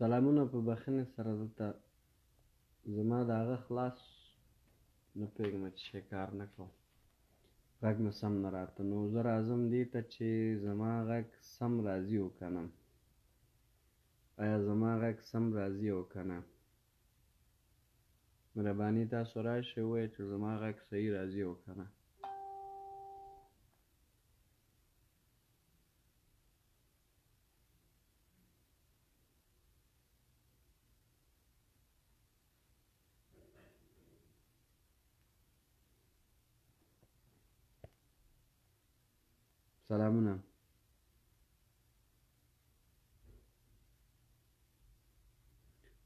سلامونه په بخښنې سره دلته زما د هغه خلاص نه پوهېږم چې شی کار نه کوم غږ مې سم نه راته نو زه راځم دې ته چې زما غږ سم راځي او که نه آیا زما غږ سم راځي او که نه مهرباني تاسو راشئ ووایئ چې زما غږ صحیح راځي او که نه سلامونه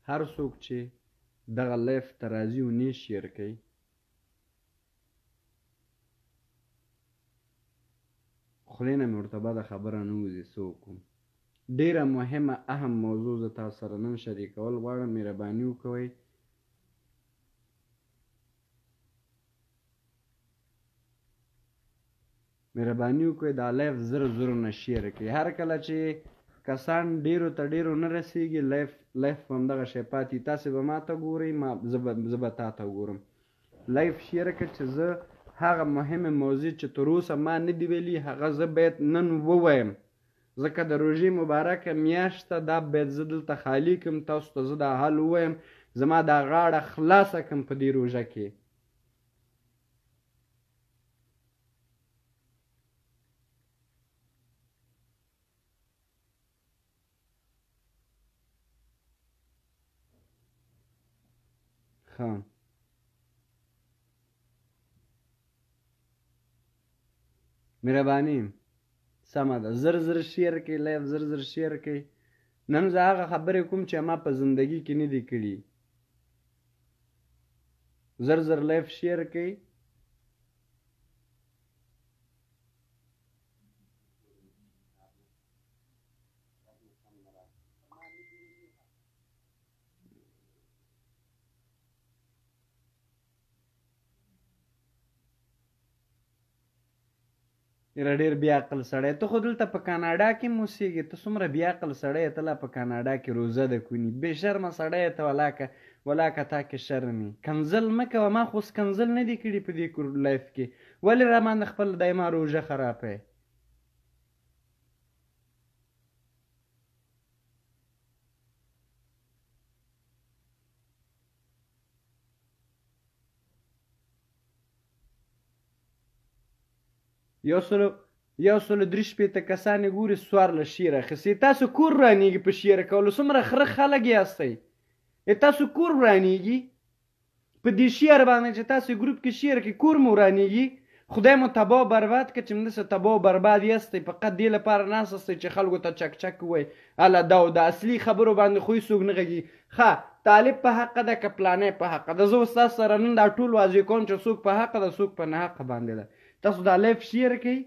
هر څوک چې دغه لایف ته راځي او نه شیر کوي خولې نه مې ورته بده خبره نه وځي څه وکړم ډېره مهمه اهم موضوع زه تاسو سره نن شریکول غواړم مهرباني وکوئ مهرباني وکړئ دا لایف زر نه شیر کړئ هر کله چې کسان ډېرو ته ډېرو نه رسېږي لایف په همدغه شی پاتې تاسې به ما ته ګورئ زه به تا ته ګورم لایف شیر کړه چې زه هغه مهمه موضوع چې تر اوسه ما نه دي ویلي هغه زه باید نن ووایم ځکه د روژې مبارکه میاشت ده دا باید زه دلته خالي کړم تاسو ته زه دا حال ووایم زما دا غاړه خلاصه کړم په دې روژه کې ښه مهرباني سمه ده زر شیر کړئ لایف زر شیر کړئ نن زه هغه خبرې کوم چې ما په زندگی کې نه دي کړي زر لایف شیر کړئ یاره ډېر بې عقل سړی ته خو دلته په کاناډا کې هم اوسېږې ته څومره بې عقل سړی ته لا په کاناډا کې روزه ده کوني بې شرمه سړی ته ولاکه تا کې شرم وي کنځل مه کوه ما خو اوس کنځل نه دي کړي په دې لایف کې ولې راباندې خپل دایما روژه خرابوې یو سلو درې شپېته کسان یې ګوري څوارلس شعر اخیستي تاسو کور رانیږي په شعر کولو څومره خره خلک یاستئ تاسو کور رانیږي په دې شعر باندې چې تاسو ګروپ کې شعر کې کور مو رانیږي خدای مو تباه برباد که چې همداسې تباه برباد یاستئ فقط دې لپاره ناست یاستئ چې خلکو ته چک چک ووایي الله دا د اصلي خبرو باندې خو هېڅوک نه غږي ښه طالب په حقه ده که پلانی په حقه ده زه اوس تاسو سره نن دا ټول واضح کوم چې څوک په حقه ده څوک په ناحقه باندې ده تاسو دا لایف شیر کوئ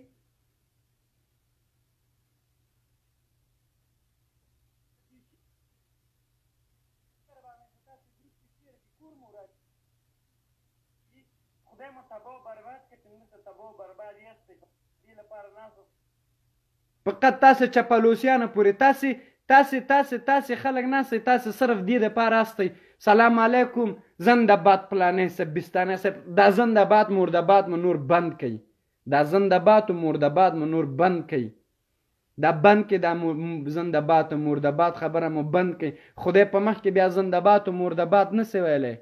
فقط تاسې چپلوسیانو پورې تاسې خلک ناستئ تاسې صرف دې دپاره هستئ سلام علیکم زنده‌باد پلانی صاحب بستانی صاحب دا زنده‌باد مرده‌باد مو نور بند کوي دا زنده‌باد و مرده‌باد مو نور بند کوي دا بند کې دا زنده‌باد و مرده‌باد خبره مو بند کوي خدای په مخ کې بیا زنده‌باد و مرده‌باد نسي ویلی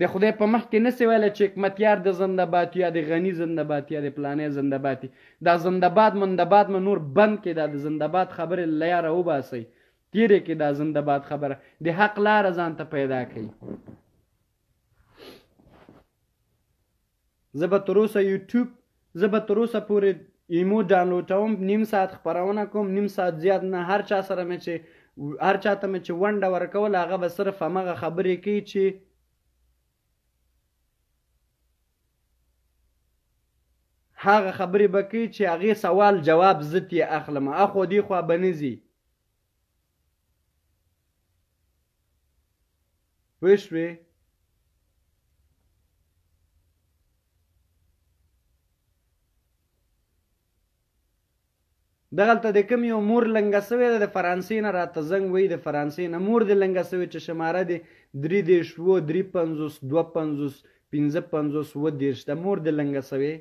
د خدای په مخ کې نسي ویلی چې حکمتیار د زنده‌باد یا د غني زنده‌باد یا د پلانی زنده‌باد دا زنده‌باد منده‌باد مو نور بند کې دا د زنده‌باد خبرې له یاره وباسئ تیرې کې دا زنده‌باد خبره د حق لاره ځان ته پیدا کړئ زه به تر اوسه پورې ایمو ډاونلوډوم نیم ساعت خپرونه کوم نیم ساعت زیات نه هر چا ته مې چې ونډه ورکول هغه به صرف همغه خبرې کوي چې هغه خبرې به کوي چې هغې سوال جواب زه ترې اخلم اخوا دې خوا به نه ځي پوه شوې دغلته د کوم یو مور لنګه سوې ده د فرانسې نه راته زنګ وایي د فرانسې نه مور دې لنګه سوې چې شماره دې 3 50 52 55 50 د مور دې لنګه سوې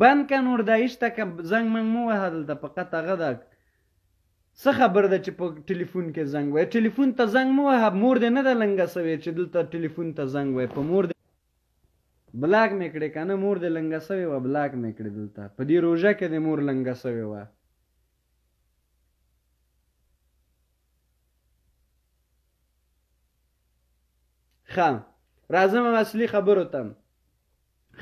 بند که نور دا ایشته که زنګ منګ مو وهه دلته فقط هغه ده څه خبر ده چې په ټلیفون کې زنګ وایي ټلیفون ته زنګ مو وهه مور دې نه ده لنګه سوې چې دلته ټلیفون ته زنګ وایي په مور دې بلاک مې کړې که نه مور دې لنګه سوې وه بلاک مې کړې دلته په دې روژه کې دې مور لنګه سوې وه ښه راځم اصلي خبرو ته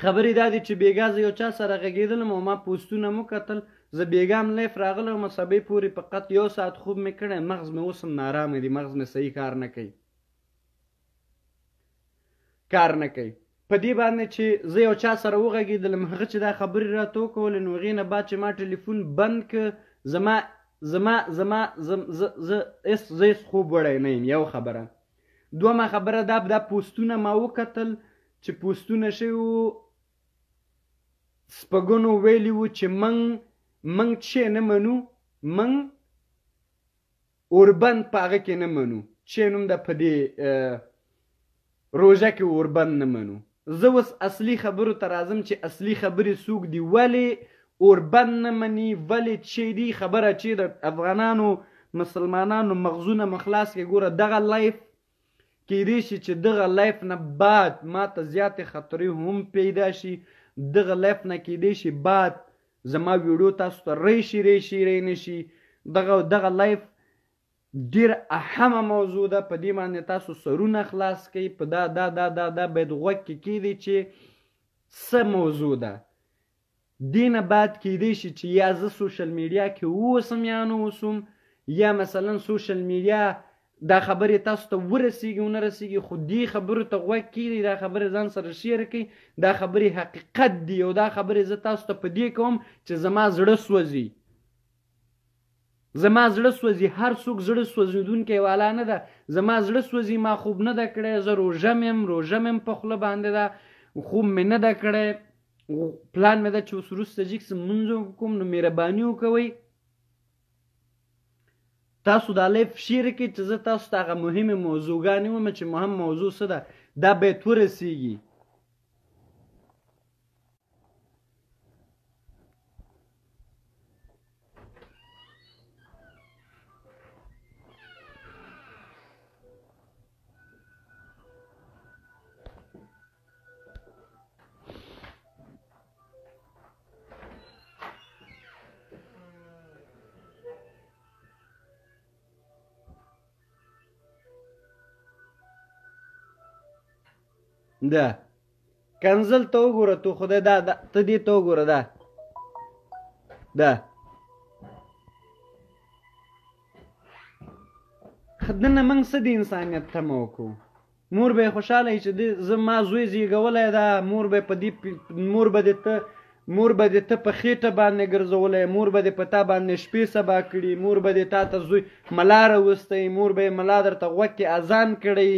خبرې دا دي چې بېګا زه یو چا سره غږېدلم او ما پوسټونه مو کتل زه بېګا هم لایف راغلی وم سبې پورې فقط 1 ساعت خوب مې کړی مغز مې اوس هم نارامه دي مغز مې صحیح کار نه کوي په دې باندې چې زه یو چا سره وغږېدلم هغه چې دا خبرې راته وکولې نو هغې نه بعد چې ما ټلیفون بند که زه هېڅ خوب وړی نه یم یو خبره دومه خبره دا پوسټونه ما وکتل چې پوسټونه شوي وو سپږنو ویلي وو چې موږ چې نه منو موږ اوربند په هغه کې نه منو چې نوم ده په دې روژه کې اوربند نه منو زه اوس اصلي خبرو ته راځم چې اصلي خبرې څوک دي ولې اوربند نه مني ولې چې دي خبره چې د افغانانو مسلمانانو مغزونه مخلاص کې ګوره دغه لایف کیدای شي چې دغه لایف نه بعد ما ته زیاتې خطرې هم پیدا شي دغه لایف نه کیدای شي بعد زما ویډیو تاسو ته ری نه شي دغه لایف ډیر اهمه موضوع ده په دې باندې تاسو سرونه خلاص کړئ په دا باید غوږ کې کیدی چې څه موضوع ده دې نه بعد کیدای شي چې یا زه سوشل میډیا کې اوسم یا نه اوسم یا مثلا سوشل میډیا دا خبرې تاسو ته ورسیږي ونه رسیږي خو دې خبرو ته غوږ کیدی دا خبرې ځان سره شیر کړئ دا خبرې حقیقت دي او دا خبرې زه تاسو ته په دې کوم چې زما زړه سوځي هر څوک زړه سوځېدونکی والا نه ده زما زړه سوځي ما خوب نه ده کړی زه روژه مې هم په خوله باندې ده خوب مې نه ده کړی پلان مې ده چې اوس وروسته جګ څه لمونځ وکړم نو مهرباني وکوئ تاسو دا لایف شیر کړئ چې زه تاسو ته هغه مهمې موضوعګانې ومه چې مهم موضوع څه ده دا باید ورسیږي ده کنزل ته وګوره تو خدای ته دې ته وګوره ده دنه موږ څه د انسانیت تمه وکړو مور به یې خوشحاله وي چې زما زوی زیږولی ده مور به دې ته په خېټه باندې ګرځولی مور به دې په تا باندې شپې سبا کړي مور به دې تا ته زوی ملا راوستی مور به یې ملا درته غوږ کې اذان کړی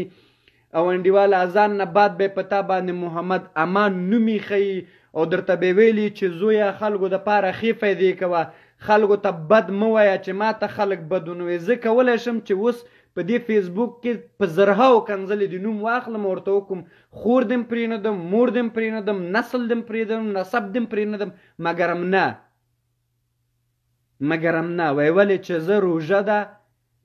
او انډیوال اذان نه بعد به په تا باندې محمد امان نوم ایښی او درته به ویلي چې زویه خلکو دپاره ښې فایدې کوه خلکو ته بد مه وایه چې ما ته خلک بد ونه وایي زه کولی شم چې اوس په دې فیسبوک کې په زرهاو کنځلې د نوم واخلم ورته وکړم خور دې هم پرېنږدم مور دې هم پرېنږدم نسل دې هم پرېږدم نسب دې هم پرېنږدم مګرم نه وایي ولې چې زه روژه ده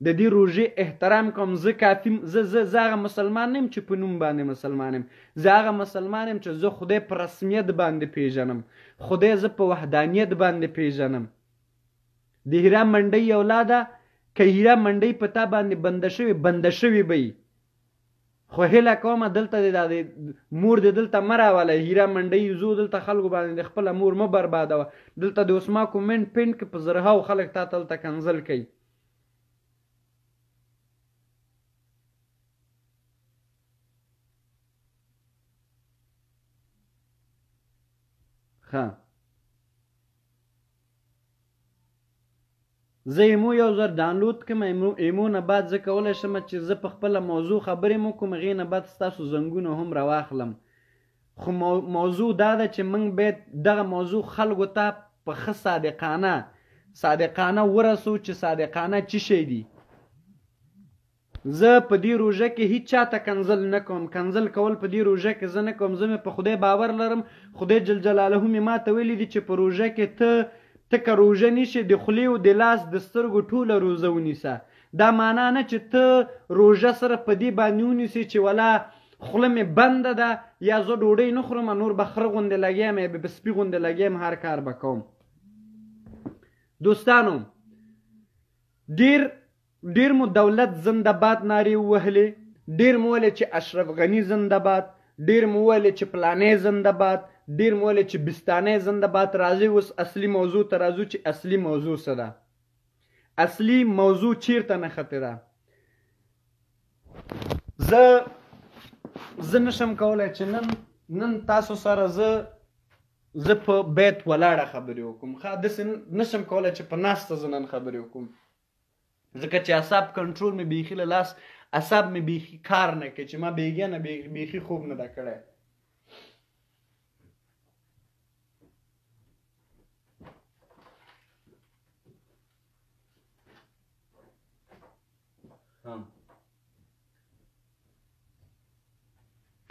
د دې روژې احترام کوم زه کافي زه هغه مسلمان نه یم چې په نوم باندې مسلمان یم زه هغه مسلمان یم چې زه خدای په رسمیت باندې پیژنم خدای زه په وحدانیت باندې پیژنم د هیرا منډۍ اولاده که هیرا منډۍ په تا باندې بنده شوې به وي خو هیله کومه دلته مور دې دلته مه راوله هیرا منډۍ زو دلته خلکو باندې د خپله مور مه بربادوه دلته د اوس ما کومنټ پینټ کې په زرهاو خلک تا ته دلته کنځل کوي زه ایمو یو ځل ډاونلوډ کړم ایمو نه بعد زه کولی شم چې زه په خپله موضوع خبرې مو کوم هغې نه بعد ستاسو زنګونه هم راواخلم خو موضوع دا ده چې موږ باید دغه موضوع خلکو ته په ښه صادقانه ورسو چې صادقانه څه شی دي. زه په دې روژه کې هیڅ چاته کنزل نه کوم. کنزل کول په دې روژه کې زه نه کوم. زه مې په خدای باور لرم. خدای جل جلاله مې ما ته ویلي دي چې په روژه کې ته که روژه نیسې د خولې او د لاس د سترګو ټوله روژه ونیسه. دا معنا نه چې ته روژه سره په دې باندې ونیسې چې ولا خوله مې بنده ده یا زه ډوډۍ نه خورم نور به خره غوندې لګیم یا به سپي غوندې لګیم هر کار به کوم. دوستانو ډیر مو دولت زنده باد نارې ووهلې، ډیر مو ویلې چې اشرف غني زنده باد، ډیر مو ویلې چې پلانې زنده باد، ډیر مو ویلې چې بستانې زنده باد. راځئ اوس اصلي موضوع ته راځو چې اصلي موضوع څه ده. اصلي موضوع چیرته نښتې ده. زه نشم کولی چې نن تاسو سره زه په بیت ولاړه خبرې وکړم. داسې نشم کولی چې په ناسته زه نن خبرې وکړم، ځکه چې اعصاب کنټرول مې بیخي له لاس اعصاب مې بیخي کار نه کوي چې ما بیګیا نه بیخي خوب نه ده کړی.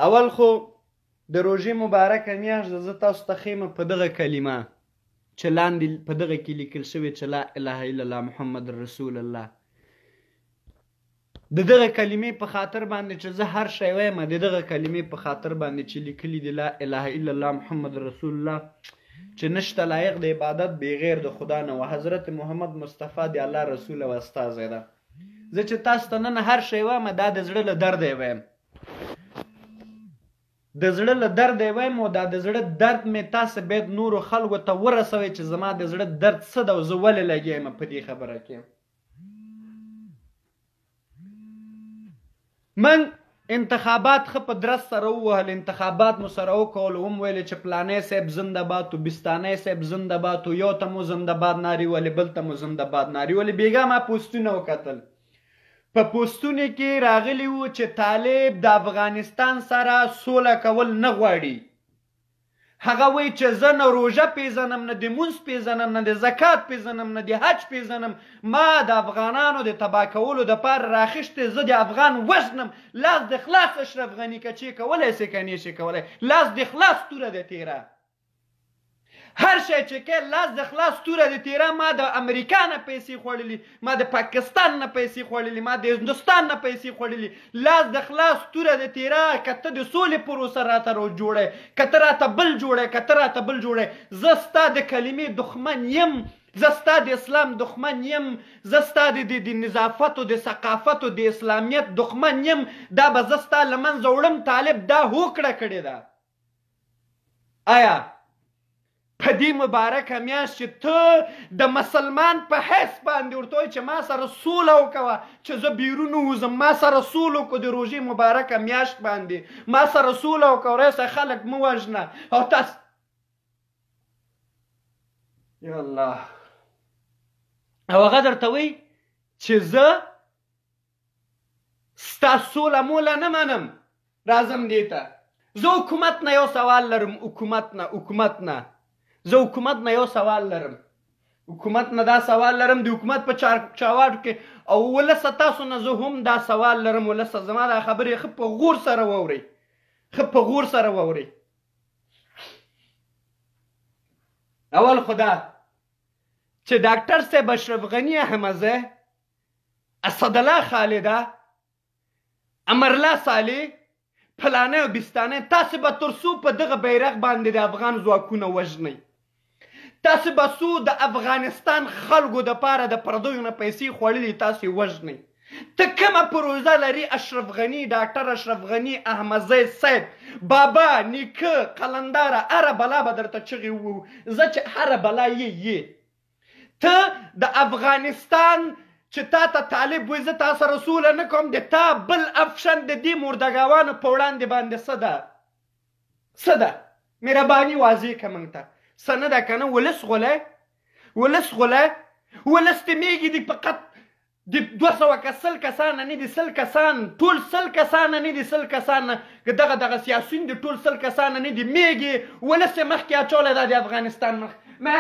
اول خو د روژې مبارکه میاشت زه تاسو ته ښیم په دغه کلمه چې لاندې په دغه کې لیکل شوې چې لا اله الا الله محمد رسول الله. د دغه کلمې په خاطر باندې چې زه هر شی وایم، د دغه کلمې په خاطر باندې چې لیکلي دي لا اله الا الله محمد رسول الله، چې نشته لایق د عبادت بغیر د خدا نه او حضرت محمد مصطفی د الله رسول او استازی ده. زه چې تاسو ته نن هر شی وایم دا د زړه له درده وایم، د زړه له درده وایم او دا د زړه درد مې تاسو باید نورو خلکو ته ورسوئ چې زما د زړه درد څه ده او زه ولې لګیا یم په دې خبره کې. من انتخابات ښه په درست سره ووهل، انتخابات مو سره وکول، هم ویلې چې پلانی صاحب زنده باد و بستانی صاحب زنده باد و یو ته مو زنده باد نارې ولې بل ته مو زنده باد نارې ولې. بیګا ما پوسټونه وکتل، په پوسټونو کې راغلي وو چې طالب د افغانستان سره سوله کول نه غواړي. هغه وایي چې زه نه روژه پیژنم، نه د مونځ پیژنم، نه د زکات پیژنم، نه د حج پیژنم. ما د افغانانو د تباه کولو دپاره راخیشتې، زه د افغان وژنم. لاس د خلاص اشرف غني که چې کولی سې که نشي کولی، لاس د خلاص توره د تیره. هر شی چې کې لاس د خلاص توره د تیره. ما د امریکا نه پیسې خوړلي، ما د پاکستان نه پیسې خوړلي، ما د هندوستان نه پیسې خوړلي. لاس د خلاص توره د تیره. که ته د سولې پروسه راته جوړی، که ته راته بل جوړی، که ته راته بل جوړی، زه ستا د کلمې دښمن یم، زه ستا د اسلام دښمن یم، زه ستا د نظافت او د ثقافت او د اسلامیت دښمن یم. دا به زه ستا له منځه وړم. طالب دا هوکړه کړې ده. آیا په دې مبارکه میاشت چې ته د مسلمان په حیث باندې ورته وایي چې ما سره سوله وکوه، چې زه بیرون ووځم، ما سره سوله وکړو د روژې مبارکه میاشت باندې، ما سره سوله وکړه، ورسه خلک مه وژنه. او تاسو یا الله، او هغه درته وایي چې زه ستا سوله موله نه منم. راځم دې ته. زه حکومت نه یو سوال لرم. زه حکومت نه یو سوال لرم. حکومت نه دا سوال لرم، د حکومت په چاواټو کې، او ولسه تاسو نه زه هم دا سوال لرم. ولسه زما دا خبرې ښه په غور سره واورئ، ښه په غور سره واورئ. اول خو دا چې ډاکټر صاحب اشرف غني احمدزی، اسدالله خالده، امرالله صالح، فلانه او بستانه، تاسو به تر څو په دغه بیرغ باندې د افغان ځواکونه وژنئ؟ تاسو به څو د افغانستان خلکو دپاره د پردیو نه پیسې خوړلي تاسو وژنئ؟ ته کومه پروژه لري اشرف غني، ډاکټر اشرف غني احمدزی صاحب، بابا، نیکه، قلنداره، هره بلا به درته چغې ووهو. زه چې هره بلا یې ته د افغانستان چې تا ته طالب وایي زه تا سره سوله نه کوم، د تا بل افشن د دې مردګاوانو په وړاندې باندې څه ده؟ مهرباني واضح که موږ ته څه نه ده که نه؟ ولس غولی، ولس ته میږي دي فقط د 200 که 100 کسان نه دي 100 کسان ټول 100 کسان نه دي 100 کسان که دغه سیاسیون دي ټول 100 کسان نه دي میږي ولس یې مخکې اچولی دا د افغانستان مخ ما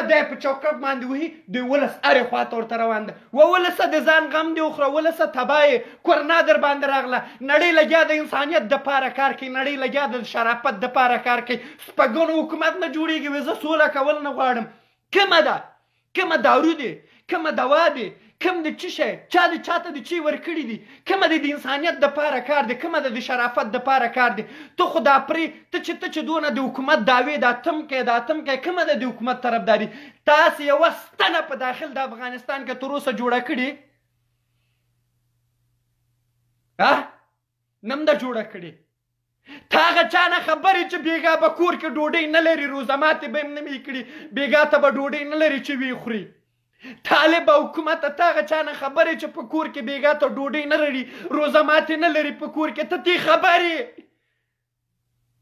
دی په چوکۍ باندې وهي د ولس هرې خواته ورته روان ده ولسه د ځان غم دې وخوره ولسه تباه کورنا در باندې راغله نړۍ لګیا د انسانیت دپاره کار کوي نړۍ لګیا د شرافت دپاره کار کوي سپږونو حکومت نه جوړېږي وایي زه سوله کول نه غواړم کومه ده کومه دارو دی کومه دوا دی کوم د څه شی چا د چاته د چی ورکړي دي کومه د انسانیت دپاره کار دی کومه د شرافت دپاره کار دی ته خو دا پرې ته چې دونه د حکومت دعوې دا تم کوې کومه د حکومت طرفداري تاسې یوه ستنه په داخل د افغانستان کې تر اوسه جوړه کړې نم ده جوړه کړې تا هغه چا نه خبرې چې بېګا به کور کې ډوډۍ نه لري روزه ماتې به یې نه وي کړي بېګا ته به ډوډۍ نه لري چې ویې خوري طالب او حکومت ته هغه چا نه خبرې چې په کور کې بېګا ته ډوډۍ نه لري روزه ماتې نه لري په کور کې ته تی خبرې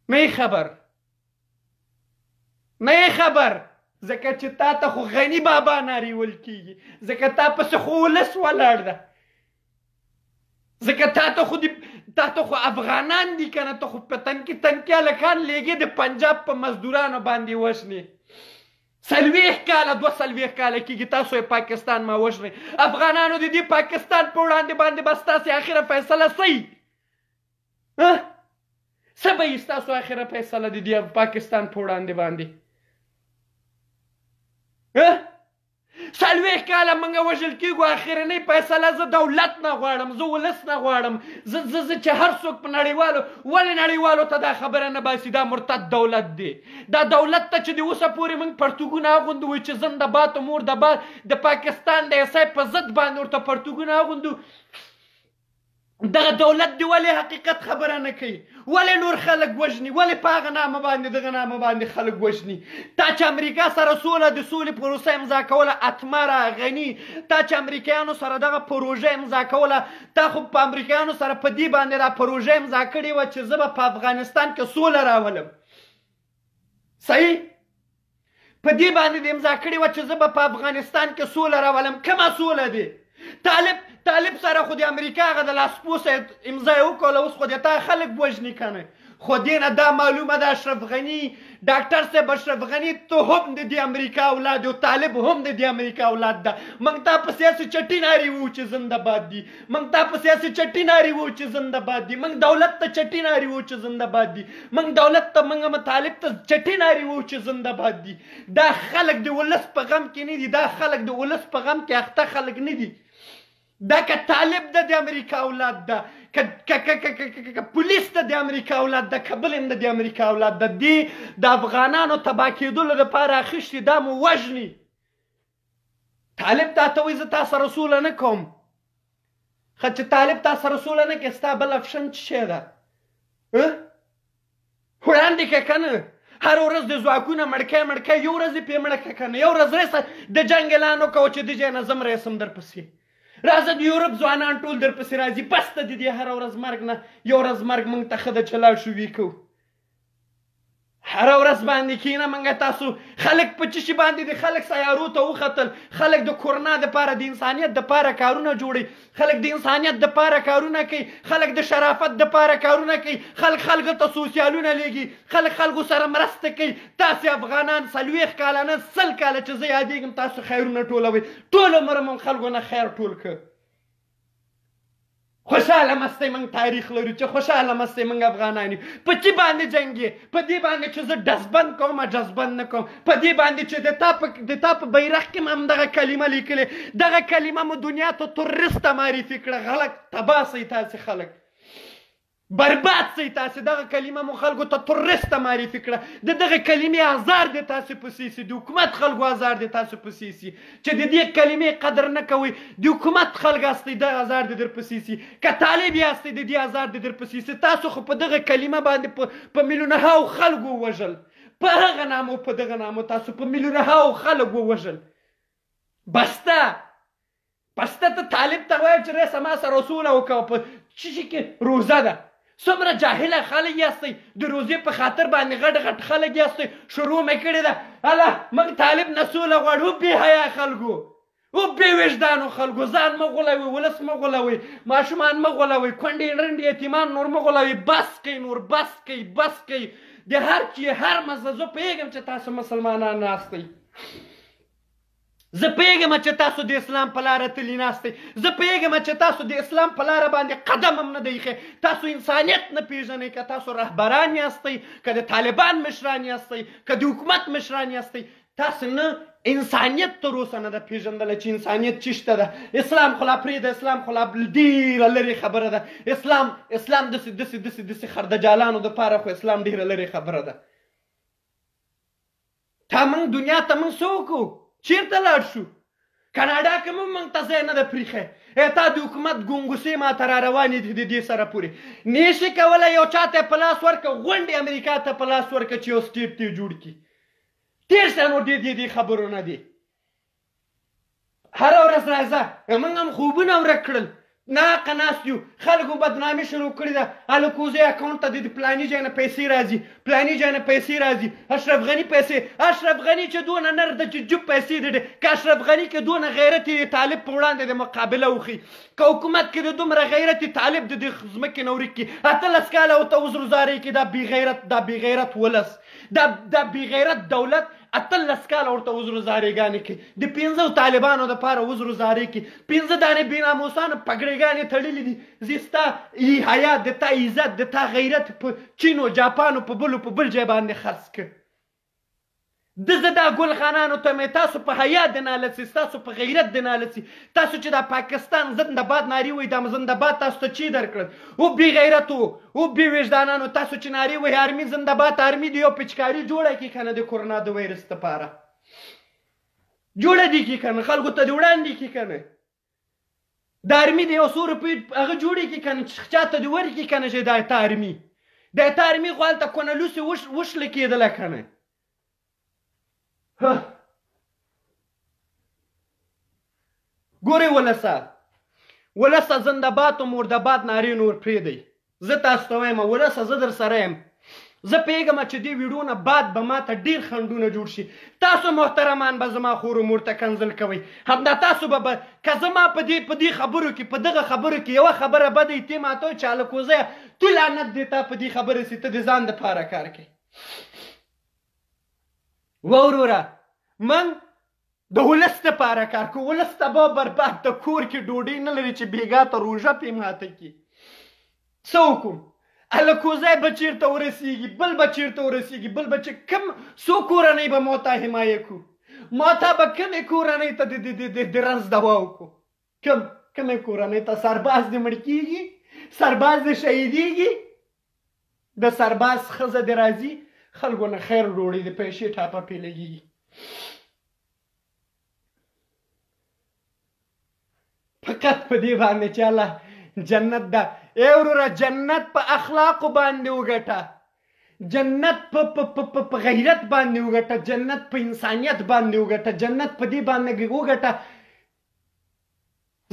نه یې خبر نه یې خبر ځکه چې تا ته خو غني بابا ناریول کېږي ځکه تا پسې خو ولس ولاړ ده ځکه تا ته خو افغانان دي که نه ته خو په تنکي هلکان لیږې د پنجاب په مزدورانو باندې وژنې 40 کاله 42 کاله کېږي تاسو یې پاکستان ما وژنئ افغانانو د دې پاکستان په وړاندې باندې به ستاسې اخره فیصله څه څه به وي ستاسو اخره فیصله د دې پاکستان په وړاندې باندې 40 کاله موږ وژل کېږو اخرنۍ فیصله زه دولت نه غواړم زه ولس نه غواړم زه چې هر څوک په نړیوالو ولې نړیوالو ته دا خبره نه باسي دا مرتد دولت دی دا دولت ته چې د اوسه پورې موږ پرتوګونه اغوندو چې زنده باد و مردباد د پاکستان د عیسی په ضد باندې ورته پرتوګونه اغوندو دغه دولت دی ولې حقیقت خبره نه کوي ولې نور خلک وژني ولې په هغه نامه باندې دغه نامه باندې خلک وژني تا چې امریکا سره سوله د سولې پروسه امضا کوله اتمره غني تا چې امریکایانو سره دغه پروژه امضا کوله تا خو په امریکایانو سره په دې باندې دا پروژه امضا کړې وه چې زه به په افغانستان کې سوله راولم صحیح په دې باندې د امضا کړې وه چې زه به په افغانستان کې سوله راولم کومه سوله دی طالب سره خو د امریکا هغه د لاسپوسه امضا یې وکړله اوس خو د تا خلک وژني که نه خو دې نه دا معلومه ده اشرف غني ډاکټر صاحب اشرف غني ته هم د دې امریکا اولاد او طالب هم د دې امریکا اولاد ده موږ تا په سیاسي چټي نارې وو چې زنده باد دي موږ تا په سیاسي چټي نارې وو چې زنده باد دي موږ دولت ته چټي نارې وو چې زنده باد دي موږ دولت ته موږ طالب ته چټي نارې وو چې زنده باد دي دا خلک د ولس په غم کې نه دي دا خلک د ولس په غم کې اخته خلک نه دي دا که طالب ده د امریکا اولاد ده که پولیس ده د امریکا اولاد ده که بل هم ده د امریکا اولاد ده دی د افغانانو تباه کېدلو دپاره اخیستي دا مو وژني طالب تا ته وایي زه تا سره سوله نه کوم ښه چې طالب تا سره سوله نه کوي ستا بل افشن څه شی ده وړاندې که که نه هر ورځ د ځواکونه مړکۍ یو ورځ یې پې مړه که که نه یو ورځ رسه د جنګ اعلان وکړه چې د ځای نه زه رسم درپسې راځه د یورپ ځوانان ټول درپسې راځي بس ته د دې هره ورځ مرګ نه یو ورځ مرګ موږ ته ښه ده چې لاړ شو وي کوو هره ورځ باندې کښېنه موږ تاسو خلک په څه شي باندې دي خلک سیارو ته وختل خلک د کورنا دپاره د انسانیت دپاره کارونه جوړوي خلک د انسانیت دپاره کارونه کوي خلک د شرافت دپاره کارونه کوي خلکو ته سوسیالونه لیږي خلکو سره مرسته کوي تاسې افغانان 40 کاله نه 100 کاله چې زه یادېږم تاسو خیرونه ټولوئ ټول عمر مو خلکو نه خیر ټول که خوشحاله مستی موږ تاریخ لرو چې خوشحاله مستی موږ افغانان یو په چی باندې جنګې په دې باندې چې زه ډزبند کوم جذبند نه کوم په دې باندې چې د تا په بیرغ کې م همدغه کلمه لیکلې دغه کلمه مو دنیا ته تورسته معرفي کړه خلک تباه سئ تاسې خلک برباد سئ تاسې دغه کلمه مو خلکو ته تورسته معرفي کړه د دغه کلمې ازار دی تاسې پسې سي د حکومت خلکو ازار دی تاسو پسې سي چې د دې کلمې قدر نه کوئ د حکومت خلک هستئ دغه ازار دی در پسې سي که طالب یاستئ د دې ازار دی در پسې سي تاسو خو په دغه کلمه باندې په میلیونهاو خلکو ووژل په هغه نامو په دغه نامو تاسو په میلیونهاو خلک ووژل بسته ته طالب ته وایه چې رسه ما سره سوله وکړه په څه شي کې روزه ده څومره جاهله خلک یاستئ د روزې په خاطر باندې غټ خلک یاستئ شروع مې کړې ده هله موږ طالب نه سوله غواړو بې حیا خلکو او بې وجدانو خلکو ځان مه غولوئ، ولس مه غولوئ، ماشومان مه غولوئ، کونډې رنډې یتیمان نور مه غولوئ. بس کوئ نور، بس کوئ، بس کوئ. د هر چی هر مذهب زه پوهېږم چې تاسو مسلمانان ناست دی، زه پوهېږم چې تاسو د اسلام په لاره تللي ناست دی، زه پوهېږم چې تاسو د اسلام په لاره باندې قدم هم نه دی ایښی. تاسو انسانیت نه پېژنئ، که تاسو رهبران یاستئ، که د طالبان مشران یاستئ، که د حکومت مشران یاستئ، تاسو نه انسانیت تر اوسه نه ده پېژندلی چې انسانیت څه شته ده. اسلام خو لا پرېږده، اسلام خو لا ډېره لرې خبره ده. اسلام داسې خردجالانو دپاره خو اسلام ډېره لرې خبره ده. تا موږ دنیا ته موږ څه وکړو؟ چېرته لاړ شو؟ کاناډا کې هم موږ ته ځای نه ده پرېښی. تا د حکومت ګونګوسې ماته را روانې دي د دې سره پورې. نشي کولی یو چا ته په لاس ورکړه، غونډې امریکا ته په لاس ورکړه چې یو سټیټ دې جوړ کړي. تېر شه نو دې خبرو نه دي. هره ورځ راځه، موږ هم خوبونه ورک کړل، ناقه ناست یو، خلکو بدنامي شروع کړې ده. الکوزی اکاونټ ته د فلاني ځای نه پیسې راځي، فلاني ځای نه پیسې راځي. اشرف غني پیسې، اشرف غني چې دونه نر ده چې جوب پیسې دي. که اشرف غني کې دونه غیرت یې طالب په وړاندې د مقابله وښي، که حکومت کې د دومره غیرت یې طالب د ځمکې نه ورک کړي، 18 کاله ورته عذر زارۍ کړي. دا بې غیرت ولس، دا بې غیرت دولت 18 کاله ورته عذر زارېګانې کوي. د 15 طالبانو دپاره عذر زارۍ کوي. 15 دانې بېناموسانو پګړېګانې تړلې دي. زه ستا حیا، د تا عزت، د تا غیرت په چینو جاپانو په بل ځای باندې خرڅ کړ. زه دا ګلخانانو ته مې تاسو په حیا د نالسي، تاسو په غیرت د نالسي، تاسو چې دا پاکستان زنده‌باد نارې وایي، دا زنده‌باد تاسو ته چی درکړل؟ او بې غیرتو او بې وجدانانو تاسو چې نارې وایي ارمي زنده‌باد، ارمي د یو پچکاري جوړه کړي که نه د کورونا د وایرس دپاره جوړه دي کړي که نه، خلکو ته دې وړاندې کړي که نه، د ارمي د یو څو روپیو هغه جوړې کړي که نه، چا ته دې ورکړي که نه چې دا ته ارمي، دا ته ارمي خو هلته کونه لوسې وشله کېدله که نه. ګورئ ولسه زنده‌باد او مرده‌باد نارې نور پرېږدئ. زه تاسو ته وایم ولسه زه در سره یم. زه پوهېږم چې دې ویډیو نه بعد به ما ته ډېر خنډونه جوړ شي. تاسو محترمان به زما خور و مور ته کنځل کوئ. همدا تاسو به که زما په دې خبرو کې، په دغه خبرو کې یوه خبره بده وي، ته ماته وایي چې هلکوزیه تو لعنت دی تا په دې خبرې سي، ته د ځان دپاره کار کوې. وروره موږ د ولس دپاره کار کوو. ولس تباه برباد، د کور کې ډوډۍ نه لري چې بېګا ته روژه پې ماته کړي. څه وکړو؟ الکوزی به چېرته ورسېږي، بل به چېرته ورسېږي، بل به چې کوم څو کورنۍ به ما ته حمایه کړو؟ ما ته به کومې کورنۍ ته د رنځ دوا وکړو؟ کومې کورنۍ ته؟ سرباز دې مړ کېږي، سرباز دې شهیدېږي، د سرباز ښځه دې راځي خلکو نه خیر ډوډۍ د پیسې ټاپه پې لګېږي. فقط په دې باندې چې الله جنت ده. ای وروره جنت په اخلاقو باندې وګټه، جنت په غیرت باندې وګټه، جنت په انسانیت باندې وګټه، جنت په دې باندې وګټه.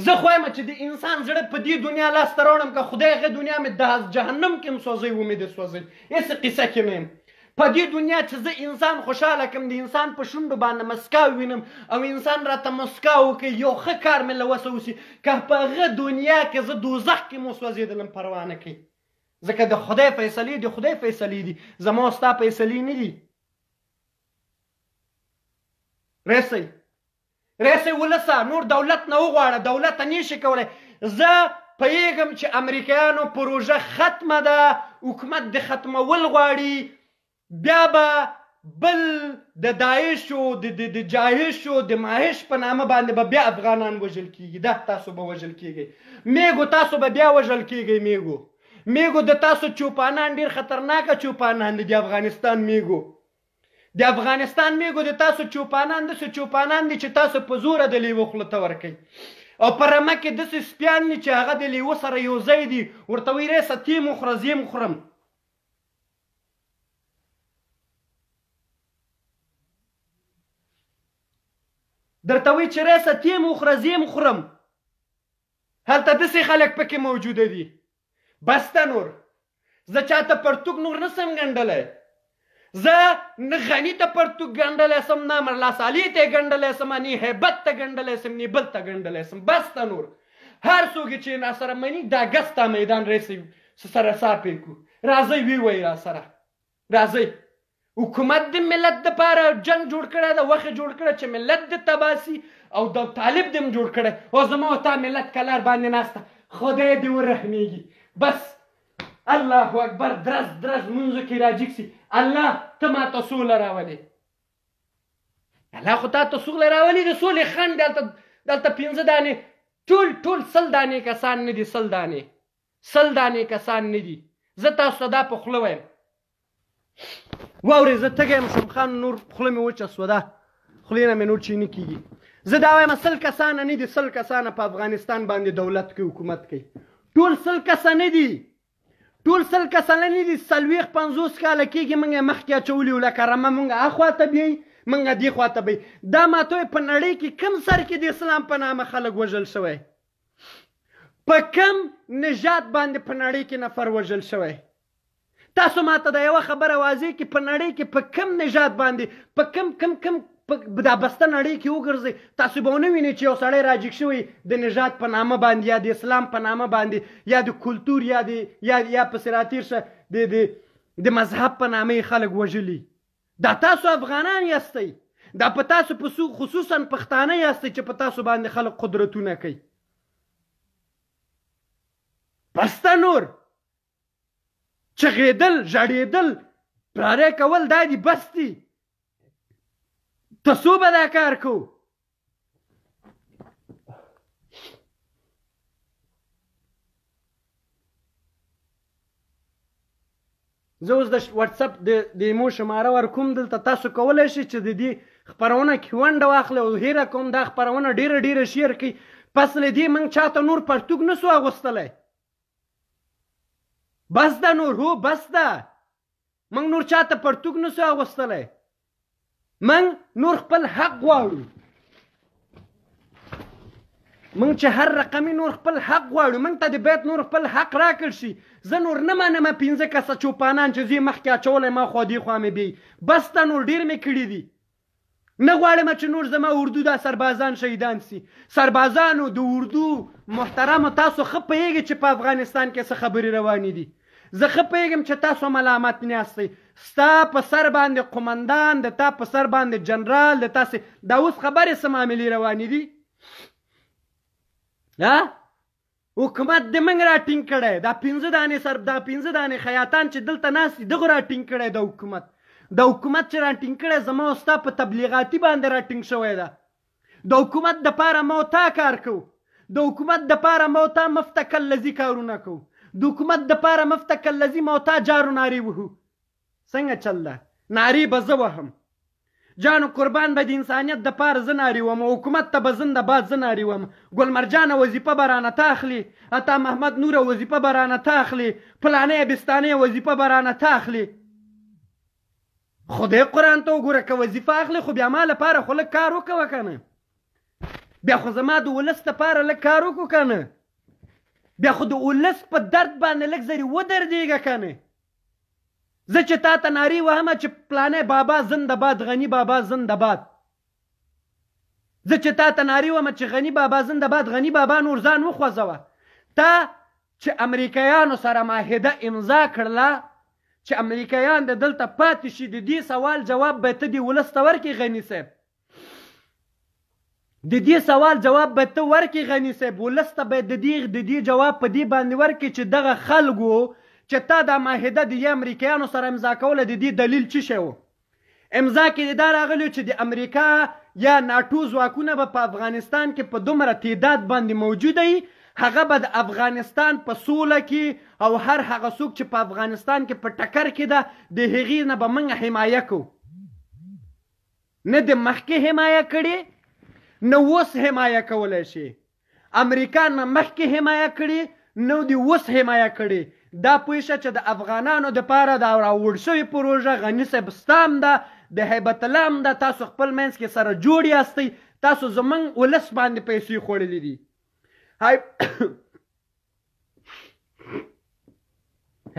زه خو وایم چې د انسان زړه په دې دنیا لاسته راوړم که خدای هغه دنیا مې د جهنم کې هم سوځوي ومې دې سوځوي. هېڅ قصه کې نه یم. په دې دنیا چې زه انسان خوشحاله کړم، د انسان په شونډو باندې مسکا ووینم او انسان راته مسکا وکړي، یو ښه کار مې له وسه وشي، که په هغه دنیا کې زه دوزخ کې مو سوځېدلم پروا نه کوي. ځکه د خدای فیصلې د خدای فیصلې دي، زما او ستا فیصلې نه دي. رسئ ولسه، نور دولت نه وغواړه، دولت ته نشي کولی. زه پوهېږم چې امریکایانو پروژه ختمه ده، حکومت د ختمول غواړي، بیا به بل د داعشو د جاهشو د ماهش په نامه باندې به بیا افغانان وژل کېږي. دا تاسو به وژل کېږئ، میږو تاسو به بیا وژل کېږئ. میږو د تاسو چوپانان ډېر خطرناکه چوپانان دي. د افغانستان میږو د تاسو چوپانان داسې چوپانان دي چې تاسو په زوره د لیوه خوله ته ورکوئ، او په رمه کې داسې سپیان دي چې هغه د لیوه سره یو ځای دي، ورته وایي ریسه تیم وخوره زه یم خورم. درته وایي چې ریسه تیم وخوره زه یم خورم. هلته داسې خلک پکې موجوده دي. بسته نور زه چاته پرتوګ نور نسم ګنډلی. زه نه غني ته پرتوګ ګنډلی سم نه مرلا سالي ته ګنډلی سم نه هیبت ته ګنډلی سم نه بل ته ګنډلی سم بس ته نور هر څوک چې را سره مني دا ګس ته میدان رسي سره صافې کړو راځئ ویوایي را سره راځئ حکومت د ملت دپاره جنګ جوړ کړی ده وخت جوړ کړی چې ملت د تباسي او د طالب دم جوړ کړی او زما او تا ملت کلار باندې ناسته خدای دې ورحمیږي بس الله اکبر درز درز منځو کې راجګ سي الله ته ماته سوله راولې الله خو تا ته سوله راولې د سولې خنډ دلته 15 دانې ټول 100 دانې کسان نه دي 100 دانې کسان نه دي زه تاسو ته دا په خوله وایم واورې زه تږی یم شم خان نور خوله مې وچه سوه ده خولې نه مې نور چینی کېږي زه دا وایم 100 کسانه نه دي 100 کسانه په افغانستان باندې دولت کوي حکومت کوي ټول 100 کسه نه دي ټول 100 کسانه نه دي 40-50 کاله کېږي موږ یې مخکې اچولي وو لکه رمه موږ اخواته بیایي موږ دې خواته بیایي دا ماته وایي په نړۍ کې کوم سر کې د اسلام په نامه خلک وژل شوی په کم نژاد باندې په نړۍ کې نفر وژل شوی تاسو ماته د یوه خبره واضح کې په نړۍ کې په کم نژاد باندې په کم دا بسته نړۍ کې وګرځئ تاسو به ونه وینئ چې یو سړی راجګ شوی د نژاد په نامه باندې یا د اسلام په نامه باندې یا د کلتور یا پسې راتېر شه د مذهب په نامه یې خلک وژلي دا تاسو افغانان یاستئ دا په تاسو خصوصا پښتانه یاستئ چې په تاسو باندې خلک قدرتونه کوي بس ته نور چغېدل ژړېدل پراره کول دا دي بس دي ته څو به دا کار کوو زه اوس د واتساپ د ایمو شماره ورکوم دلته تاسو کولی شئ چې د دې خپرونه کې ونډه واخلئ او هیله کوم دا خپرونه ډېره شیر کړئ پس له دې موږ چاته نور پرتوګ نه سو اغوستلی بس ده نور هو بس ده موږ نور چاته پرتوګ نه سو اغوستلی موږ نور خپل حق غواړو موږ چې هر رقمي نور خپل حق غواړو موږ ته د بیت نور خپل حق راکړ شي زه نور نه منم 15 کسه چوپانان چې زه مخکې اچولی ما خوا دې خوا مې بیي بس ته نور ډېر مې کړي دي نه غواړم چې نور زما اردو دا سربازان شهیدان سي سربازانو د اردو محترمو تاسو ښه پوهېږئ چې په افغانستان کې څه خبرې روانې دي زه ښه پوهېږم چې تاسو ملامت نه یاستئ ستا په سر باندې قمندان د تا په سر باندې جنرال د تاسې دا اوس خبرې څه معاملې روانې دي حکومت د موږ راټینګ کړی دا 15 دانې خیاطان چې دلته ناست دي دغو راټینګ کړی د حکومت چې راټینګ کړی زما او ستا په تبلیغاتي باندې راټینګ شوی ده د حکومت دپاره ما او تا کار کوو د حکومت دپاره ما او تا مفته کلزي کارونه کوو د حکومت دپاره مفته کلزي ما او تا جارو نارې وهو څنګه چل ده نارې به زه وهم جانو قربان به د انسانیت دپاره زه نارې وم حکومت ته به زنده باد زه نارې وم ګلمرجانه وظیفه به رانه ته اخلي عطا محمد نوره وظیفه به رانه ته اخلي فلانۍ بستانۍ وظیفه به رانه ته اخلي خدای قرآن ته وګوره که وظیفه اخلي خو بیا ما لپاره خو لږ کار وکوه که نه بیا خو زما د ولس دپاره لږ کار وکړو که نه بیا خو د ولس په درد باندې لږ زرې ودردېږه که نه زه چې تا ته نارې وهمه چې پلانی بابا زنده باد غني بابا زنده باد زه چې تا ته نارې وهمه چې غني بابا زنده باد غني بابا نور ځان وخوځوه تا چې امریکایانو سره معاهده امضا کړله چې امریکایان د دلته پاتې شي د دې سوال جواب به ته دې ولس ته ورکړې غني صاحب د دې سوال جواب به ته ورکړې غني صاحب ولس ته به د دې جواب په دې باندې ورکړې چې دغه خلکو چې تا دا معاهده د امریکایانو سره امضا کوله د دې دلیل څه شی و امضا کې دا راغلی چې د امریکا یا ناټو ځواکونه به په افغانستان کې په دومره تعداد باندې موجوده وي هغه به د افغانستان په سوله کې او هر هغه څوک چې په افغانستان کې په ټکر کې ده د هغې نه به موږ حمایه کوو نه د مخکې حمایه کړې نه اوس حمایه کولی شي امریکا نه مخکې حمایه کړې نه د اوس حمایه کړې دا پوه شه چې د افغانانو دپاره دا راوړ شوې پروژه غني صاحب ستا هم ده د هیبت الله هم ده تاسو خپل منځ کې سره جوړ یاستئ تاسو زموږ ولس باندې پیسې خوړلې دي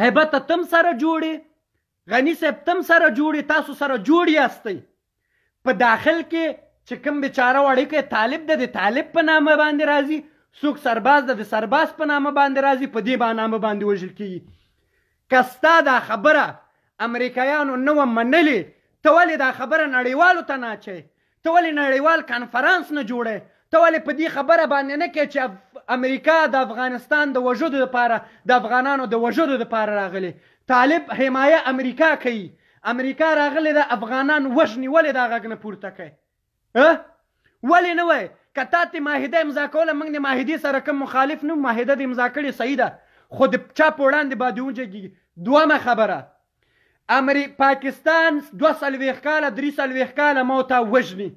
هیبت تم سره جوړې غني صاحب تم سره جوړي، تاسو سره جوړ یاستئ. په داخل کې چې کوم بیچاره وړی کې طالب د طالب په نامه باندې راځي، څوک سرباز د سرباز په نامه باندې راځي، په دې نامه باندې وژل کېږي. که ستا دا خبره امریکایانو نه وه منلې، ته ولې دا خبره نړیوالو ته نه اچوې؟ ته ولې نړیوال کنفرانس نه جوړی؟ ته ولې په دې خبره باندې نه کوې چې امریکا د افغانستان د وژلو دپاره، د افغانانو د وژلو دپاره راغلی؟ طالب حمایه امریکا کوي، امریکا راغلی د افغانان وژني، ولې دا غږ نه پورته کوي؟ ولې نه وایي؟ که تا ته معاهده امضا کوله، موږ د معاهدې سره کوم مخالف نه، معاهده د امضا کړې صحیح ده، خو د چا په وړاندې باندې وجږي. دویمه خبره، پاکستان 42 کاله 43 کاله ما ته وژني.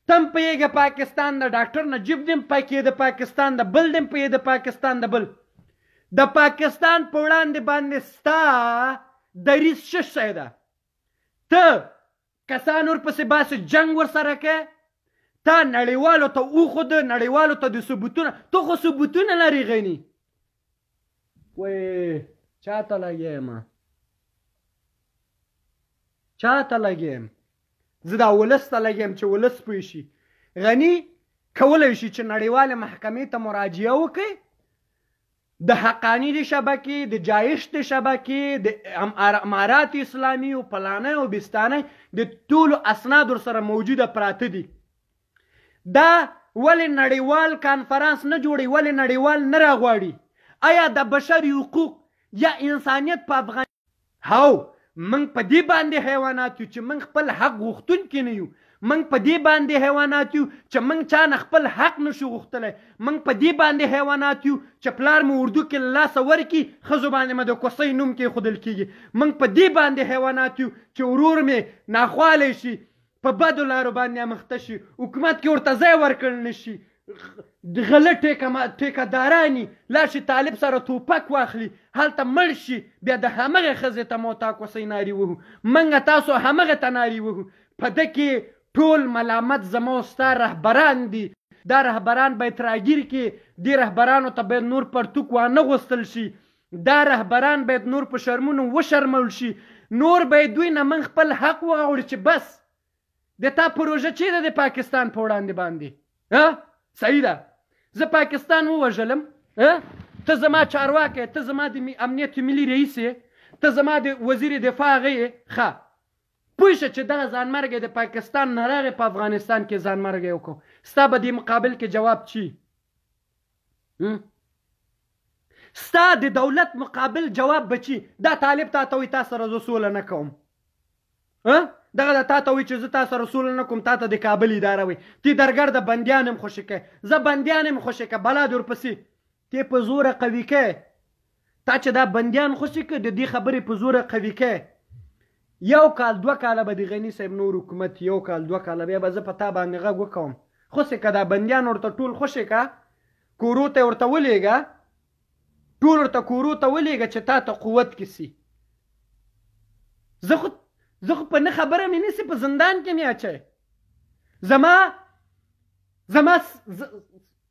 تم پوهېږه پاکستان د ډاکټر نجیب دم پکې، د پاکستان د بل دم پکې، د پاکستان د بل. د پاکستان په وړاندې باندې ستا دریځ څه شی ده؟ ته کسان ورپسې باسې جنګ ورسره کوې، تا نړیوالو ته وښوده، نړیوالو ته د ثبوتونه، ته خو ثبوتونه لرې غني. وایي چا ته لګیم، چا ته لګیم؟ زه دا ولس ته لګیم چې ولس پوه شي. غني کولی شي چې نړیوالې محکمې ته مراجعه وکړي، د حقانی د شبکې، د جایش د شبکې، د امارات اسلامي او فلانه او بستانه د ټولو اسناد ورسره موجوده پراته دي. دا ولې نړیوال کانفرانس نه جوړي؟ ولې نړیوال نه راغواړي؟ آیا د بشري حقوق یا انسانیت په افغانستان موږ په دې باندې حیوانات یو چې موږ خپل حق غوښتونکي نه یو؟ موږ په دې باندې حیوانات یو چې موږ چا نه خپل حق نشو غوښتلی؟ موږ په دې باندې حیوانات یو چې پلار مې اردو کې له لاسه ورکړي، ښځو باندې مې د کوسۍ نوم کېښودل کېږي؟ موږ په دې باندې حیوانات یو چې ورور مې ناخوالی شي، په بدو لارو باندې مخته شي، حکومت کې ورته ځای ورکړل نه شي، غله ټیکهداراني لاړ شي طالب سره توپک واخلي، هلته مړ شي، بیا د همغې ښځې ته موتا کوسۍ نارې وهو، موږ تاسو همغې ته نارې وهو. په ده کې ټول ملامت زما او ستا رهبران دي. دا رهبران باید راګیر کې، دې رهبرانو ته باید نور پرتوک وانه غوستل شي، دا رهبران باید نور په شرمونو وشرمول شي، نور باید دوی نه موږ خپل حق وغواړو چې بس د تا پروژه چیرې د پاکستان په وړاندې باندې صحیح ده. زه پاکستان ووژلم، ته زما چارواکی، ته زما د امنیت ملي رئیس یې، ته زما د وزیر دفاع هغه یې، ښه پوه شه چې دغه ځانمرګی د پاکستان نه راغی په افغانستان کې ځانمرګی وکړو، ستا به دې مقابل کې جواب چی؟ ستا د دولت مقابل جواب به چی؟ دا طالب تا ته وایي تا سره زه سوله نه کوم، دغه د تا ته وایي چې زه تا سره سوله نه کوم، تا ته د کابل اداره وایي، تی درګر د بندیان هم خوشي کوي، زه بندیان هم خوشي کوي، بلا دې ورپسې تی په زوره قوي کوي. تا چې دا بندیان خوشي کوي د دې خبرې په زوره قوي کوي. یو کال 2 کاله به د غني صاحب نور حکومت، یو کال 2 کاله بیا به زه په تا باندې غږ وکوم، خوشي که دا بندیان ورته ټول خوشي که، کورو ته ورته ولېږه، ټول ورته کورو ته ولېږه چې تا ته قوت کسي. زه خو په نه خبره مې نیسي، په زندان کې مې اچوي. زما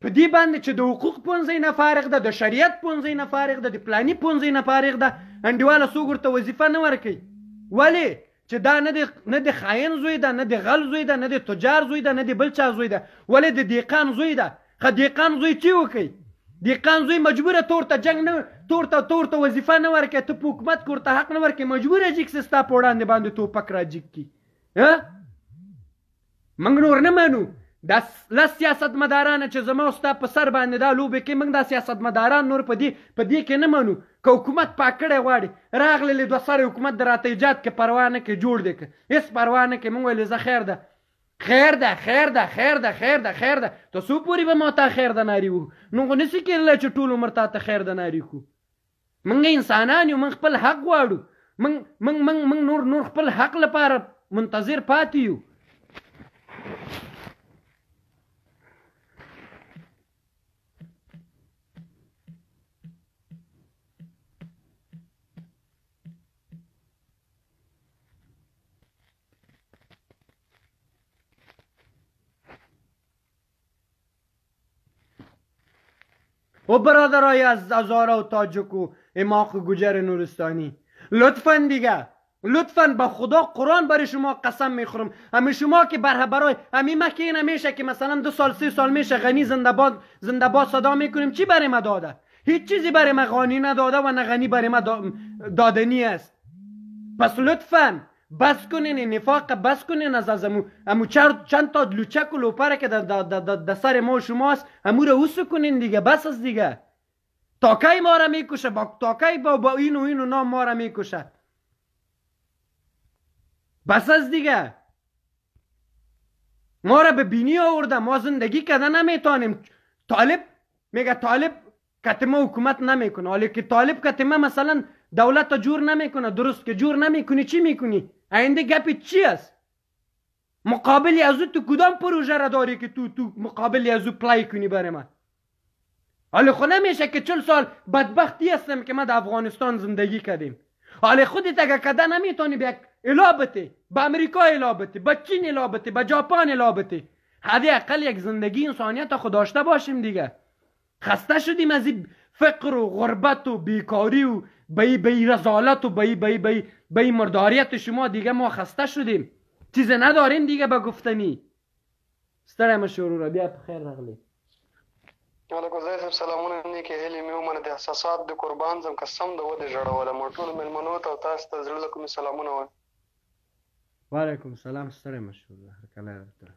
په دې باندې چې د حقوق پوهنځی نه فارغ ده، د شریعت پوهنځی نه فارغ ده، د پلاني پوهنځی نه فارغ ده، انډیواله څوک ورته وظیفه نه ورکوي. ولې؟ چې دا نه د خاین زوی ده، نه د غل زوی ده، نه د تجار زوی ده، نه د بل چا زوی ده، ولې د دهقان زوی ده. ښه دهقان زوی څه وکړي؟ دهقان زوی مجبوره تورته جنګ نه، تورته وظیفه نه ورکوي، ته په حکومت کې ورته حق نه ورکوي، مجبوره جګ سي ستا په وړاندې باندې توپک راجګ کړي. موږ نور نه منو دا لس سیاستمداران چې زما او ستا په سر باندې دا لوبې کوي، موږ دا سیاستمداران نور په دې کې نه منو. که حکومت پاک کړی غواړي، راغلی 2 سره حکومت د راته ایجاد کې پروا نه کوي، جوړ دی که هېڅ پروا نه کوي، موږ ویلې زه خیر ده خیر ده خیر ده خیر ده خیر ده خیر ده، ته څو پورې به ما تا خیر ده نارې وو؟ نو خو نسي کېدلی چې ټول عمر تا ته خیر ده نارې کړو. موږ انسانان یو، موږ خپل حق غواړو، موږ نور خپل حق لپاره منتظر پاتې یو. و برادرای از هزاره و تاجک و اماق گوجر نورستانی، لطفا دیگه لطفا به خدا قرآن برای شما قسم میخورم، همه شما که برای همین ما که این میشه که مثلا 2 سال 3 سال میشه غنی زنده باد صدا میکنیم، چی برای ما داده؟ هیچ چیزی برای ما غنی نداده و نه غنی برای ما دادنی است. پس لطفا بس کنین نفاق، بس کنین از امو چند تا لوچک و لوپره که در سر ما و شماست، امو رو اوسو کنین دیگه. بس از دیگه. تاکی ما را میکشه، تاکی با این و نام ما را میکشه. بس از دیگه. ما را به بینی آورده، ما زندگی کده نمیتونیم. طالب میگه طالب کتمه حکومت نمیکنه، حالی که طالب کتمه مثلا دولت جور نمیکنه، درست که جور نمیکنی چی میکنی؟ آینده گپی چی است؟ مقابلی از تو کدام پروژه را داری که تو مقابلی از پلای کنی برای من؟ حالی خود نمیشه که 40 سال بدبختی هستم که ما در افغانستان زندگی کردیم. حالی خودت اگه کده نمیتونی به الابته، به امریکا الابته، به چین الابته، به ژاپن الابته، حداقل یک زندگی انسانیت خود داشته باشیم دیگه. خسته شدیم از این فقر و غربت و بیکاری و بی رزالت و بی مرداریت شما دیگه. ما خسته شدیم، چیز نداریم دیگه به گفتنی. سترم شروع بیا بخیر رغلی. علیکم زیسم سلامونه نیکی هیلی میومنه د احساسات د قربان زم قسم د ودې جوړوله موټول ملمنو ته تاسو ته زړه کوم سلامونه وایم. وعلیکم سلام سترم شروع هر کله درته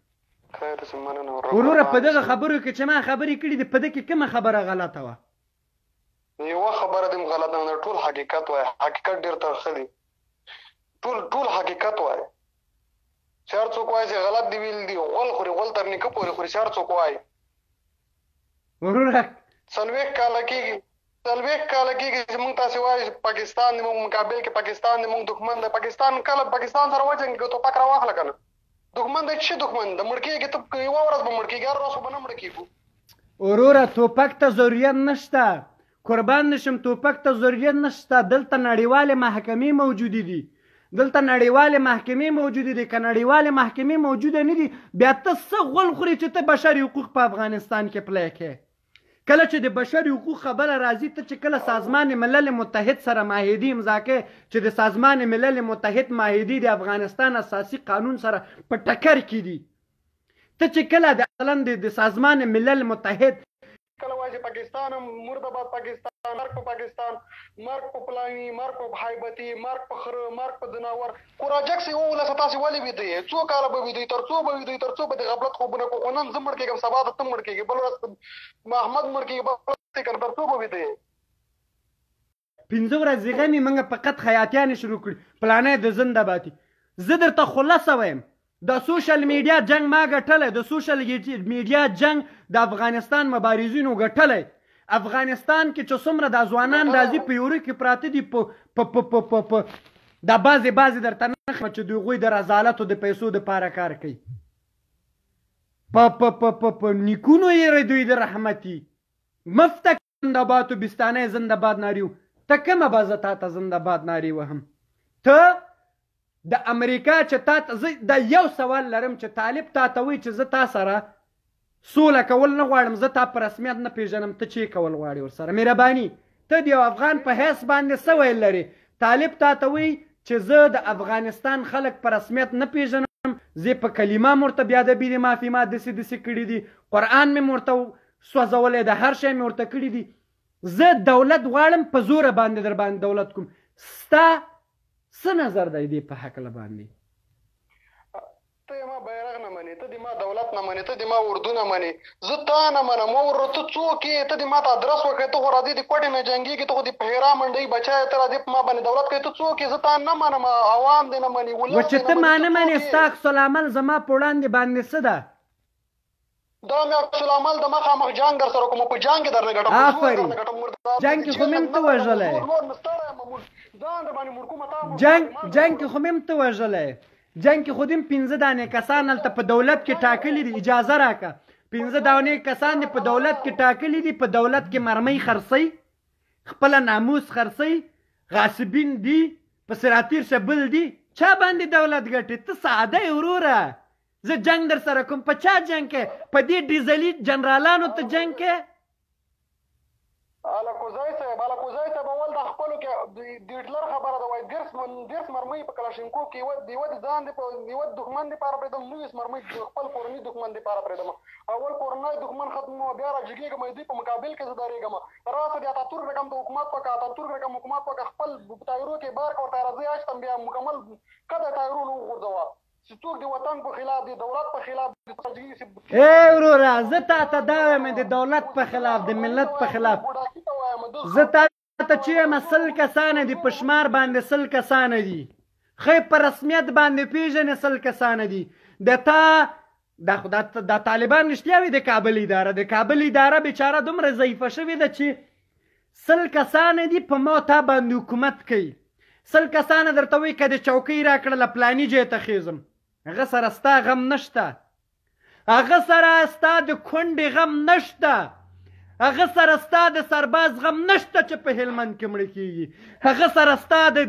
خیر سم مننه. وروره په دغه خبرو کې چې ما خبرې کړې دي په دې کې کومه خبره غلطه وه؟ یوه خبره دې غلطه نه، ټول حقیقت وای. حقیقت ډیر ترخه دی. ټول حقیقت وای. چار څوک وای چې غلط دی ویل دی، غول خوري غول تر نیکه پورې خوري. چار څوک وای وروره 40 کاله کېږي چې مونږ تاسې وایي پاکستان دی، مونږ مقابل کې پاکستان دی، مونږ دښمن دی. پاکستان کله پاکستان سره وجنګېږي ټوپک راواخله که نه. دښمن دی چې دښمن د مړ کېږي، ته یوه ورځ به مړ کېږي، هر ورځ خو به نه مړ کېږو. وروره توپک ته ضرورت نشته، قربان نشم، توپک ته ضرورت نشته. دلته نړیوالې محکمې موجودې دي، دلته نړیوالې محکمې موجودې دي. که نړیوالې محکمې موجوده نه دي، بیا ته څه غول خوري چې ته بشري حقوق په افغانستان کې پلی کوې؟ کله چې د بشري حقوق خبره راځي، ته چې کله سازمان ملل متحد سره معاهدې امضا کوې چې د سازمان ملل متحد معاهدې د افغانستان اساسي قانون سره په ټکر کې دي، ته چې کله د سازمان ملل متحد کله وایي چې پاکستان مردباد پاکستان، مرګ په پاکستان، مرګ په پلاني، مرګ په حیبتي، مرګ په خره، مرګ په ځناور. کوراجکس یې وولسه تاسې ولې ویده یې؟ څو کاله به ویده یې؟ تر څو به ویده یې؟ تر څو به د غفلت خوبونه کوو؟ خو نن زه مړ کېږم، سبا ته ته مړ کېږې، بل ورځ محمد مړ کېږي، بل ورځ که نه. تر څو به ویده یې؟ 15 ورځې غمې موږ فقط خیاطیانې شروع کړي، پلانې د زنده باتي. زه درته خلاصه وایم، د سوشل میډیا جنگ ما ګټلی، د سوشل میډیا جنگ د افغانستان مبارزینو ګټلی. افغانستان کې چې څومره د ځوانان راځي په یورو کې پراته دي، د بعضې درته نښمه چې د هغوی د رضالت او د پیسو دپاره کار کوي. په نیکونو یې دوی د رحمتي مفته زنده باد و بستانه زنده باد ناریو. ته کومه به زه تا ته زنده باد نارې وهم؟ ته د امریکا چې تا ته زه دا یو سوال لرم چې طالب تا ته وایي چې زه تا سره سوله کول نه غواړم، زه تا په رسمیت نه پیژنم، ته چې کول غواړې ورسره؟ مهرباني ته د یو افغان په حیث باندې څه ویل لرې؟ طالب تا ته وایي چې زه د افغانستان خلک په رسمیت نه پیژنم، زه په کلمه ورته بیا د بیرې مافي ما داسې کړي دي، قرآن مې ورته سوځولی د هر شی مې ورته کړي دي. زه دولت غواړم، په زوره باندې در باندې دولت کوم. ستا څه نظر دی دې په هکله باندې؟ ته یې ما بیرغ نه منې، ته دې ما دولت نه منې، ته دې ما اردو نه منې، زه تا نه منم. ته څوک یې؟ ته دې ما ته ادرس وکړې، ته خو راځې د کوټې نه جنګېږې، ته خو د پهرا منډۍ بچی یې، ته راځې په ما باندې دولت کوې. ته څوک یې؟ زه تا نه منم، عوام دې نه مني، ولس دې نه مني. چې ته ما نه منې، ستا عکس العمل زما په وړاندې باندې څه ده؟ دا مې عکس العمل د مخامخ جنګ در سره کوم، په جنګ کې در نه ګټم. آفرین، جنګ کې خو مې هم ته وژلی، جنګ کې خو مې هم ته وژلی، جنګ کې خو دې 15 دانې کسان هلته په دولت کې ټاکلي دي. اجازه راکړه، 15 دانې کسان دې په دولت کې ټاکلي دي، په دولت کې مرمۍ خرڅوي، خپله ناموس خرڅوي، غاصبین دي، په سراتیر شبل دي. چا باندې دولت ګټي؟ ته ساده یې وروره. زه جنگ در سره کوم، په چا جنگ کې؟ په دې ډیزلي جنرالانو ته جنگ کې؟ الکوزی صاحب ول د خپلو کې د هټلر خبره ده وایي 10 مرمۍ په کلاشینکوف کې یوه د ځان یوه دښمن دپاره پرېږدم 19 مرمۍ د خپل کورني دښمن دپاره پرېږدم اول کورنی دښمن ختمومه بیا راجګېږم دوی په مقابل کې زه درېږم راسه د اتاتورک رقم ته حکومت وکړه اتاتورک رقم حکومت وکړه خپل ټایرو کې بار کړه ورته راځئ اچتم بیا مکمل کده ټایرونه وغورځوه چې څوک د وطن په خلاف دی دولت په خلاف ای وروره زه تا ته دا وایم د دولت په خلاف د ملت په خلاف زه تا ته چې یم 100 کسانه دي په شمار باندې 100 کسانه دي ښه په رسمیت باندې پیژنې 100 کسانه دي د تا د طالبان رښتیا وي د کابل اداره بیچاره دومره ضعیفه شوې ده چې 100 کسانه دي په ما تا باندې حکومت کوي 100 کسانه درته وایي که د چوکۍ راکړله پلاني ځای ته خیزم هغه سره ستا غم نشته هغه سره ستا د کونډې غم نشته هغه سره ستا د سرباز غم نشته چې په هلمند کې مړه کېږي هغه سره ستا د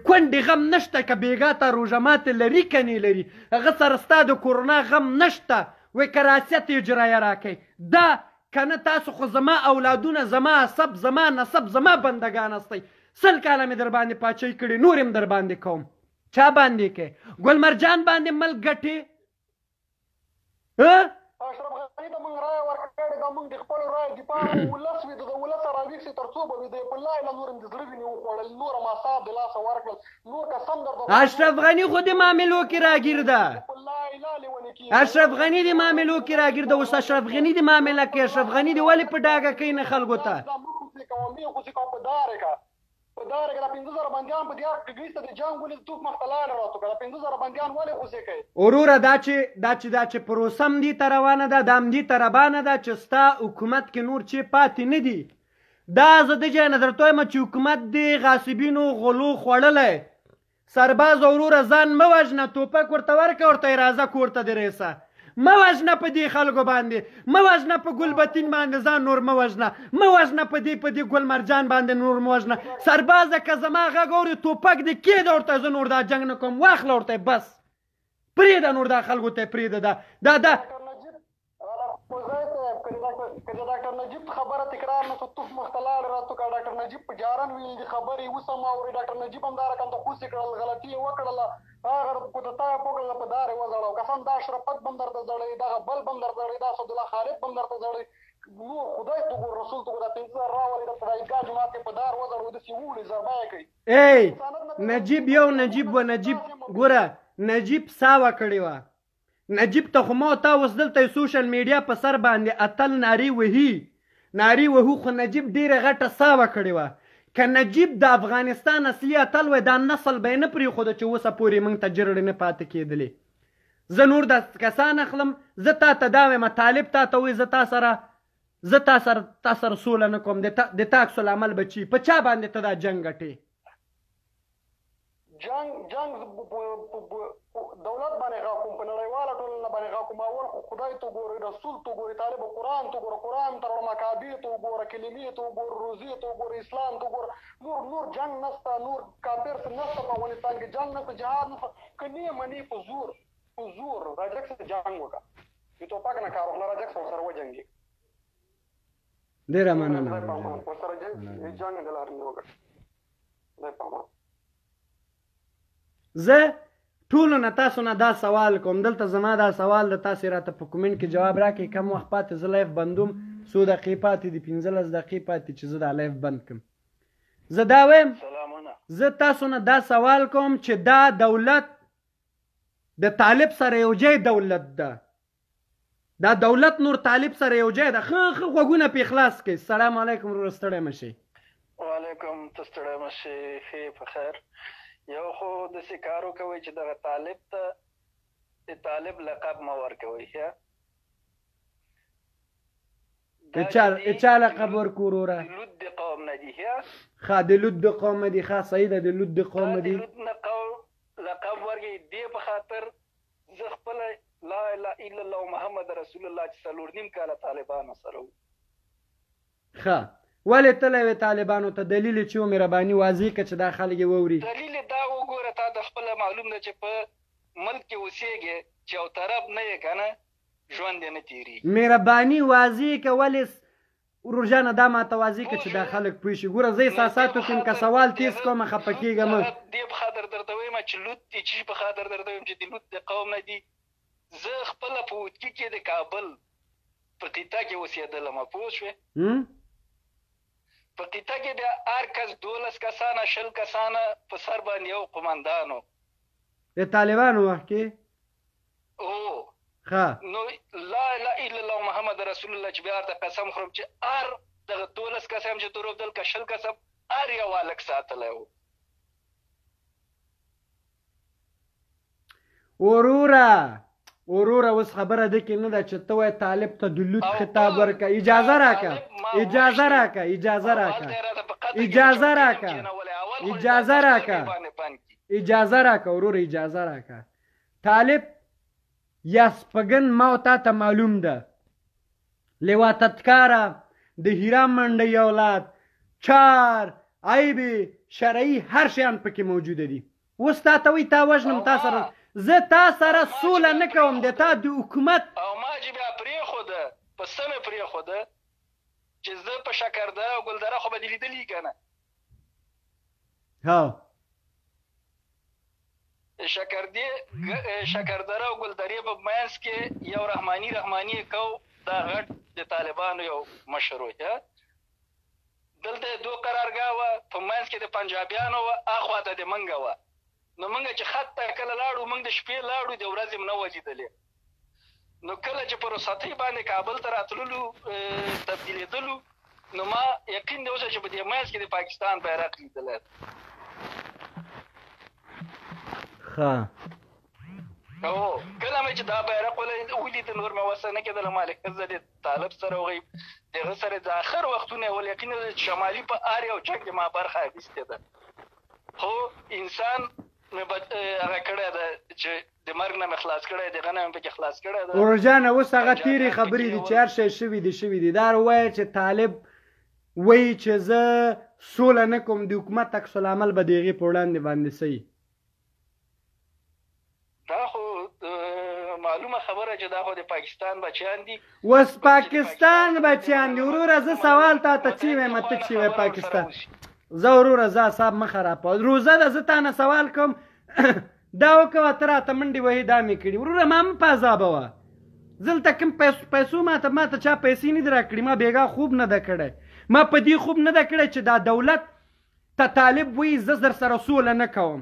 کونډې غم نشته که بېګا ته روژه ماتې لري که نه لري هغه سره ستا د کورونا غم نشته وایي که راسیت اجرایه راکئ دا که نه تاسو خو زما اولادونه زما عصب زما نسب زما بندګان هستئ 100 کاله مې در باندې پاچۍ کړي نور یې در باندې کوم چا باندې کې ګل مرجان باندې ملک ګټې اشرف غني ته موږ رایه ورکړې ده موږ د خپلو رایو دپاره ولس وي د ولسه راویښ سي تر څو به وي د په لا اله نور هم د زړه وینې وخوړل نور هم اعصاب د لاسه ورکړل نور قسم درته اشرف غني خو د معاملو کې راګیر ده اشرف غني د معاملو کې راګیر ده اوس اشرف غني د معامله کې اشرف غني د ولې په ډاګه کوي نه خلکو ته په داره کې د 15000 بندیان په دیار کې ګیسته د جنګ ولې توپ مخته لاړه راته کړه 15000 بندیان ولې خوسې کوي وروره دا چې پروسه هم دې ته روانه ده دا هم دې ته روانه ده چې ستا حکومت کې نور چې پاتې نه دي دا زه د جای نه درته وایم چې حکومت دې غاصبینو غلو خوړلی سرباز وروره ځان مه وژنه توپک ورته ورکړه ورته یې راځه کور ته دې ریسه مه وژنه په دې خلکو باندې مه وژنه په ګلبتین باندې ځان نور مه وژنه مه وژنه په دې ګل مرجان باندې نور مه وژنه سربازه که زما غږ اوري توپک دې کېږده ورته زه نور دا جنګ نه کوم واخله ورته بس پرېږده نور دا خلکو ته یې پرېږده دا که د ډاکټر نجیب خبره تکرار نه توپ مخته لاړه راته کړه ډاکټر نجیب په جارن ویلي دي خبرې اوس هم اوري ډاکټر نجیب هم دا رقم ته خوسې کړل غلطي یې وکړله هغه په تا یې پوکړله په دار یې وځړو قسم دا شرفت به هم درته زړوي دغه بل به هم درته زړوي دا سعدالله خالد به هم درته زړوي نو خدای ته ګور رسول ته ګور دا 15000 راولي د عیدګاه جومات کې په دار وځړو داسې وولي ضربه یې کوي نجیب ګوره نجیب ساوه کړې وه نجیب ته خو ما تا اوس دلته سوشل میډیا په سر باندې اتل نارې وهو خو نجیب ډېره غټه ساوه کړې وه که نجیب د افغانستان اصلي اتل وی دا نسل به یې نه پرېښوده چې اوسه پورې موږ ته جرړې نه پاتې کېدلې زه نور د کسان اخلم زه تا ته دا وایم طالب تا ته وایي زه تا سره سوله نه کوم د تا عکس العمل به چی په چا باندې ته دا جنګ ګټې جنگ دولت باندې غاکم په نړیواله ټولنه باندې غاکم اول خو خدای ته ګوري رسول ته ګوري طالب قرآن ته ګوره قرآن تر مکابې ته وګوره کلمې ته وګوره روزې ته وګوره اسلام ته وګوره نور جنگ نسته نور کافر نسته په افغانستان کې جنگ نسته جهاد نسته که نه منې په زور راجک سره جنګ وکړه د توپک نه کار واخله راجک سره وجنګېږي ډېره مننه ورسره جنګ د لارې نه وکړه خدای په امان زه ټولو نه تاسو نه دا سوال کوم دلته زما دا سوال د تاسې راته په کومنټ کې جواب راکړئ کم وخت پاتې زه لایف بندوم 100 دقیقې پاتې دي 15 دقیقې پاتې چې زه دا لایف بند کړم زه دا وایم زه تاسو نه دا سوال کوم چې دا دولت د طالب سره یو ځای دولت ده دا دولت نور طالب سره یو ځای ده ښه غوږونه پې خلاص کړئ السلام علیکم وروره ستړی مه شئ وعلیکم ته ستړی مه شئ ښې په خیر یو خو داسې کار وکوئ چې دغه طالب ته د طالب لقب مه ورکوئ چا لقب ورکو وروره د لود د قوم نه دي ښه د لود د قوم نه دي ښه صحیح ده د لود د قوم نه دي لقب ورکوي دې په خاطر زه خپله لا اله الا الله محمد رسول الله چې 4.5 کاله طالبانو سره وو ښه ولې تللی وې طالبانو ته دلیل یې چې و مهرباني واضح کړه چې دا خلک یې واوري دلیل یې دا وګوره تا د خپله معلوم ده چې په ملک کې اوسېږې چې یو طرف نه یې که نه ژوند یې نه تېرېږي مهرباني واضح کړه ورور جانه دا ماته واضح کړه چې دا خلک پوه شي. ګوره زه احساساتو کې که سوال تیز کوم خفه کېږم. دې په خاطر درته وایم چې لوط دي چې په خاطر درته وایم چې د لوط د قوم نه دي. زه خپله په وطکي کې د کابل په قطه کې اوسېدلم پوه شوې. په قطه کې د هر کس 12 کسانه 20 کسانه په سر باندې یو قمندان و د طالبانو وخت کې. ښه نو لا اله الا الله محمد رسول الله چې بیا ورته قسم خورم چې هر دغه 12 کسان چې تروبدل که 20 کسان هر یو هلک ساتلی و. وروره اوس خبره ده کې نه ده چې ته وایې طالب ته د لوط خطاب ورکړه. اجازه راکه وروره اجازه راکه. طالب یا سپګن ما او تا ته معلوم ده لواطتکاره د هیرا منډۍ اولاد چار عیبې شرعي هر شیان پکې موجوده دي. اوس تا ته وایي تا وژنم تا سره زه تا سره سوله نه کوم د تا د حکومت او ما چې بیا پرېښوده په څه مې پرېښوده چې زه په شکردره او ګلدره خو به دې لیدلي که نه. شکردره او ګلدرې په منځ کې یو رحماني کو دا غټ د طالبانو یو مشر و. دلته دو قرارګاه وه په منځ کې د پنجابیانو وه اخواته د منګه وه. نو موږ چې خط ته کله لاړو موږ د شپې لاړو د ورځې م نه وه لیدلې. نو کله چې په رخصتۍ باندې کابل ته راتللو تبدیلېدلو نو ما یقین دی اوسه چې په دې منځ کې د پاکستان بیرغ لیدلی. کله مې چې دا بیرغ ولید نور مې وسه نه کېدله مالک زه د طالب سره وغی دغه سره د آخر وختونه ول یقین دی چې شمالي په هر یو جنګ کې ما برخه اخیستې ده. خو انسان مې هغه کړی ده چې د مرګ نه مې خلاص کړی دغه نه مې پکې خلاص کړی ده. ورور جانه اوس هغه تېرې خبرې دي چې هر شی شوي دي دا ووایه چې طالب وایي چې زه سوله نه کوم د حکومت عکس العمل به د هغې په وړاندې باندې څه دا خو معلومه خبره چې دا خو د پاکستان بچیان دي. اوس پاکستان بچیان دي وروره زه سوال تا ته چې وایم ته چې وایې پاکستان زه وروره زه اعصاب مه خرابوه. روزه ده زه تا نه سوال کوم دا وکوه ته راته منډې وهې دا مې کړي. وروره ما مه په عذابوه. دلته کوم پیسو ما ته چا پیسې نه دي راکړي. ما بېګا خوب نه ده کړی. ما په دې خوب نه ده کړی چې دا دولت ته طالب وایي زه در سره سوله نه کوم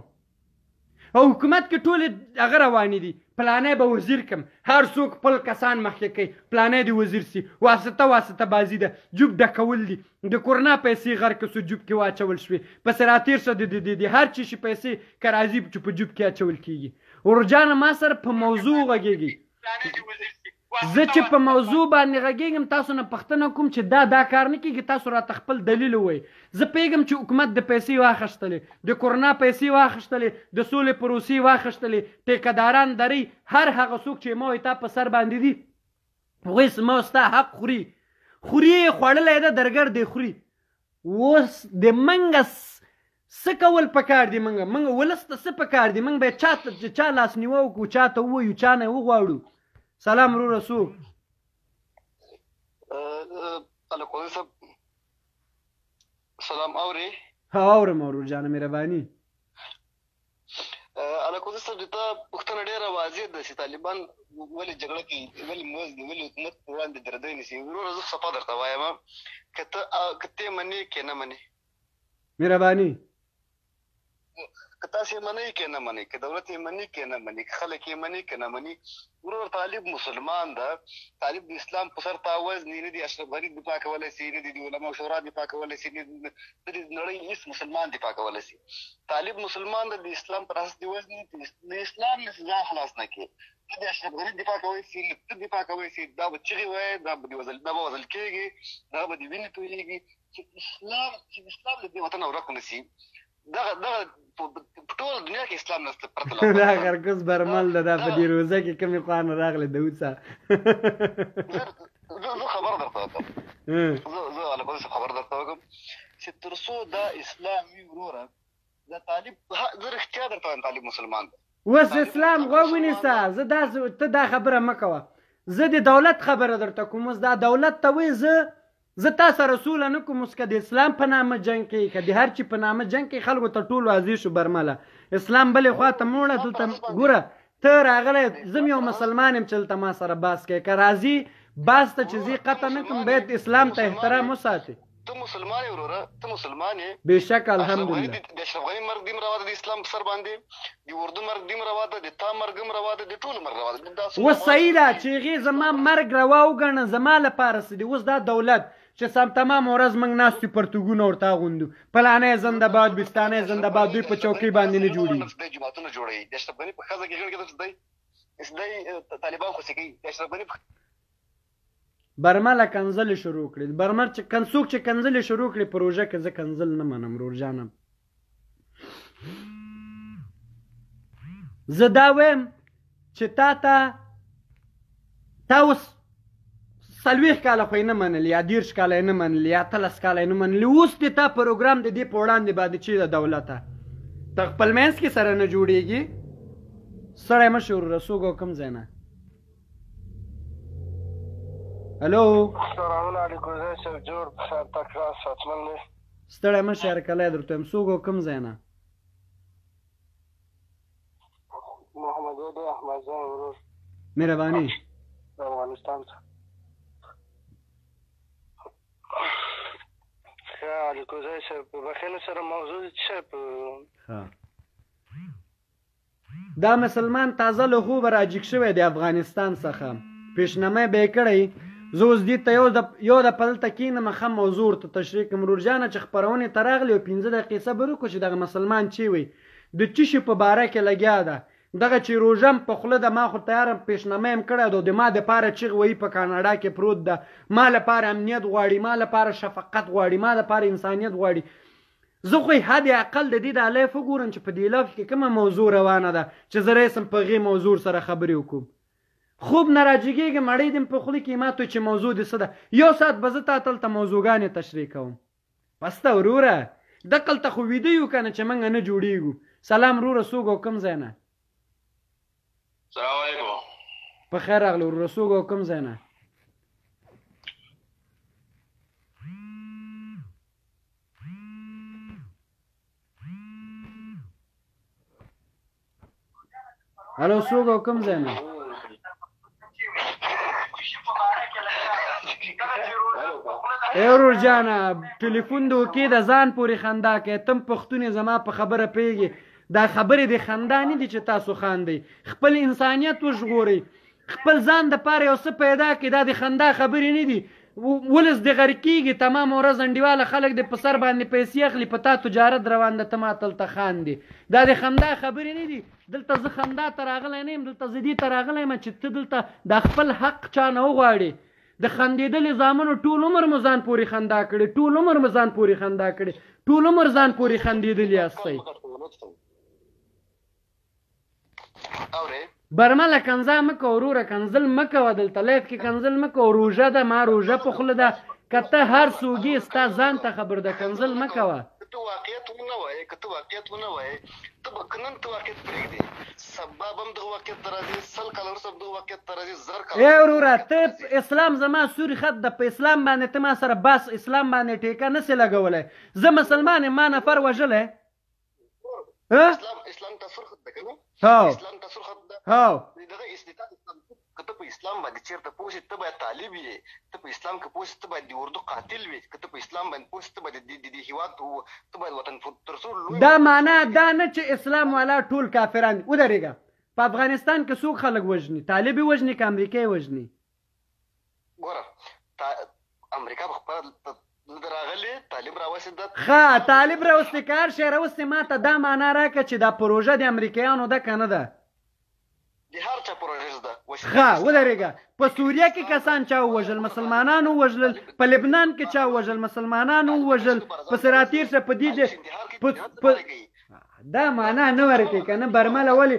او حکومت کې ټولې هغه روانې دي پلانی به وزیر کم هر څوک خپل کسان مخکې کوي پلانی دې وزیر سي واسطه بازي ده جوب ډکول دي د کورونا پیسې غر که سو جوب کې واچول شوې پسې راتېر شه د هر چي شي پیسې که راځي چې په جوب کې اچول کېږي. ورجانه ما سره په موضوع غږېږي زه چې په موضوع باندې غږېږم تاسو نه پوښتنه کوم چې دا کار نه کېږي تاسو راته خپل دلیل ووایئ. زه پوهېږم چې حکومت د پیسې واخیستلې د کورونا پیسې واخیستلې د سولې پروسې واخیستلې ټیکهداران درئ هر هغه څوک چې ما تا په سر باندې دي هغوی زما ستا حق خوري یې خوړلی ده درګر دی خوري. اوس د منګه څه کول پکار دي منګه ولس ته څه پکار دي موږ باید چا لاس نیوه وکړو چا ته ووایو چا نه وغواړو. سلام رو رسول الکوزی صاحب سلام اوري اورم ورور جانه مهرباني. الکوزی صاحب ته پوښتنه ډېره واضح ده چې طالبان ولې جګړه کوي ولې موږ د ولې حکومت په وړاندې دردوي نیسي. وروره زه صفا درته وایم که ته منې که نه منې مهرباني که تاسې منئ که نه منئ که دولت یې مني که نه مني که خلک یې مني که نه مني. ورور طالب مسلمان ده طالب د اسلام په سر تعوض نه دي اشرف غني دفاع کولی شي نه دي د علماء شورا دفاع کولی شي نه د نړۍ هېڅ مسلمان دفاع کولی شي. طالب مسلمان ده د اسلام پر اساس د وزن د اسلام نه ځان خلاص نه کړي. ته د اشرف غني دفاع کولی شي نه ته دفاع کولی شي دا به چغې وایي دا به وژل کېږي دا به د وینې تویېږي چې اسلام له دې وطنه ورک نه شي. دغه په ټول دنیا کې اسلام نسته پرته دا خرګوس برمل ده دا په دې روزه کې کومې خوانه راغله د اوسه زه خبر درته وکړم زه الکوزي خبر درته وکړم چې تر څو دا اسلام وي وروره دا طالب زه رښتیا درته وایم طالب مسلمان ده. اوس اسلام غوږ ونیسه زه ته دا خبره مه کوه زه د دولت خبره درته کوم. اوس دا دولت ته وایي زه زه تا سره سوله نه کوم، اوس که د اسلام په نامه جنګ کوي که د هر چي په نامه جنګ کوي، خلکو ته ټول واضح شو برمله. اسلام بلې خوا ته موړه دلته ګوره ته راغلی، زه یو مسلمان یم چې دلته ما سره باس کوي، که راځي باس ته چې زه قطع نه کوم، باید اسلام ته احترام وساتي. ته مسلمان یې وروره، ته مسلمان یې بېشکه الحمدلله. د اشرف غني مرګ دیم روا ده د اسلام په سر باندې، د اردو مرګ دیم روا ده، د تا مرګ هم روا ده، د ټولو مرګ روا ده. اوس صحیح ده چې هغې زما مرګ روا وګڼه، زما لپاره څه دي. اوس دا دولت چې سم تمام ورځ موږ ناست یو پرتوګونه ورته اغوندو، پلانی زنده‌باد بستانی زنده‌باد، دوی په چوکۍ باندې نه جوړېږي. دی جوماتونه جوړوي، د اشرف غني په ښځه کې غړ کېدل، دی طالبان خوشې کوي، د اشرف غني برمله کنځلې شروع کړې. برمل چې څوک چې کنځلې شروع کړې په روژه کې، زه کنځل نه منم ورور جانم. زه دا وایم چې تا اوس 40 کاله خو یې نه منلې، یا 30 کاله یې نه منلې، یا 13 کاله یې نه منلې، اوس دې تا پروګرام د دې په وړاندې باندې چې د دولته ته خپل منځ کې سره نه جوړېږي. سړی مه شې وروره، څوک او کوم ځای نه؟ هلو سلام علیکم، زه شیخ جوړ صاحب تکرار ساتمن دی. ستړی مه شې، هرکلی درته یم. څوک او کوم ځای نه؟ محمد علی احمد زی ورور، مهرباني. افغانستان څخه. ښه علیکم زی صاحب، په بخښنې سره موضوع څه شی؟ دا مسلمان تازه له خوبه راجګ شوی دی افغانستان څخه، پیشنمه به یې کړی. زه اوس دې ته یو د پلته کښېنم، ښه موضوع ورته تشریح کړم. ورور جانه چې خپرونې ته راغلې او 15 دقیقې صبر وکړو چې دغه مسلمان چې وي د څه شي په باره کې لګیا ده، دغه چې روژه م په خوله ده، ما خو تیاره پیشنمه یم کړی ده، د ما دپاره چغ وایي په کاناډا کې پروت ده، ما لپاره امنیت غواړي، ما لپاره شفقت غواړي، ما لپاره انسانیت غواړي. زه خو یې حد اقل د دې د لایف وګورم چې په دې لایف کې کومه موضوع روانه ده چې زه رسم په هغې موضوع سره خبرې وکړم. خوب نه راجګېږم، مړۍ دې په خوله کې ماته چې موضوع دې څه ده. یو ساعت به زه تا تلته موضوعګانې تشریح کوم. پسته وروره دقلته خو ویده یو که نه چې موږ نه جوړېږو. سلام وروره، څوک او کوم ځای نه؟ سلام علیکم. په خیر راغلی وروره، څوک او کوم ځای نه؟ هلو، څوک او کوم ځای نه؟ ای ورور جانه، ټلیفون د وکې د ځان پورې خندا کوي، تم پښتون یې، زما په خبره پوهېږي. دا خبرې د خندا نه دي چې تاسو خاندئ. خپل انسانیت وژغورئ، خپل ځان دپاره یو څه پیدا کړئ. دا د خندا خبرې نه دي. ولس د غرق کېږي، تمام ورځ انډیواله خلک د په سر باندې پیسې اخلي، په تا تجارت روان ده، ته ما تلته خاندې. دا د خندا خبرې نه دي. دلته زه خندا ته راغلی نه یم، دلته زه دې ته راغلی یم چې ته دلته دا خپل حق چا نه وغواړې. د خندېدلې زامنو ټول عمر مو ځان پورې خندا کړې، ټول عمر مو ځان پورې خندا کړې، ټول عمر ځان پورې خندېدلي یاستئ. برمله کنځا مه کوه وروره، کنځل مه کوه، دلته لایف کې کنځل مه کوه. روژه ده، ما روژه په خوله ده، که ته هر څوک یې ستا ځان ته خبر ده، کنځل مه کوه. ته واقعیت ونه وایې، که ته واقعیت ونه وایې، ته به که نن ته واقعیت پرېږدې، سبا به هم دغه واقعیت ته راځي، 100 کاله وروسته به دغه واقعیت ته راځي، 1000 کاله. ای وروره، ته اسلام زما سوري خط ده، په اسلام باندې ته ما سره بس اسلام باندې ټیکه نسې لګولی. زه مسلمان یم، ما نفر وژلی. اسلام تصور خط ده که نه؟ اسلام تصور خط ده. دغه استطاعت اسلام، که ته په اسلام باندې چېرته پوه شې، ته باید طالب یې. ته په اسلام کې پوه شې، ته باید د اردو قاتل وې. که ته په اسلام باندې پوه شې، ته باید د هېواد، ته باید وطن ترڅو. دا معنا دا نه چې اسلام والا ټول کافران دي. ودرېږه، په افغانستان کې څوک خلک وژني؟ طالب یې وژني که امریکا یې وژني؟ ګوره، امریکا په خپله راغلی، طالب راوستې ده. ښه، طالب راوستې که هر شی راوستې، ما ته دا معنا راکړه چې دا پروژه د امریکایانو ده که نه ده؟ د هر چا پروژه ده. ښه، ودرېږه. په سوریه کې کسان چا ووژل؟ مسلمانانو ووژلل. په لبنان کې چا ووژل؟ مسلمانانو ووژل. په سراتیر شه په دې دا معنا نه ورکوي که نه برمله. ولې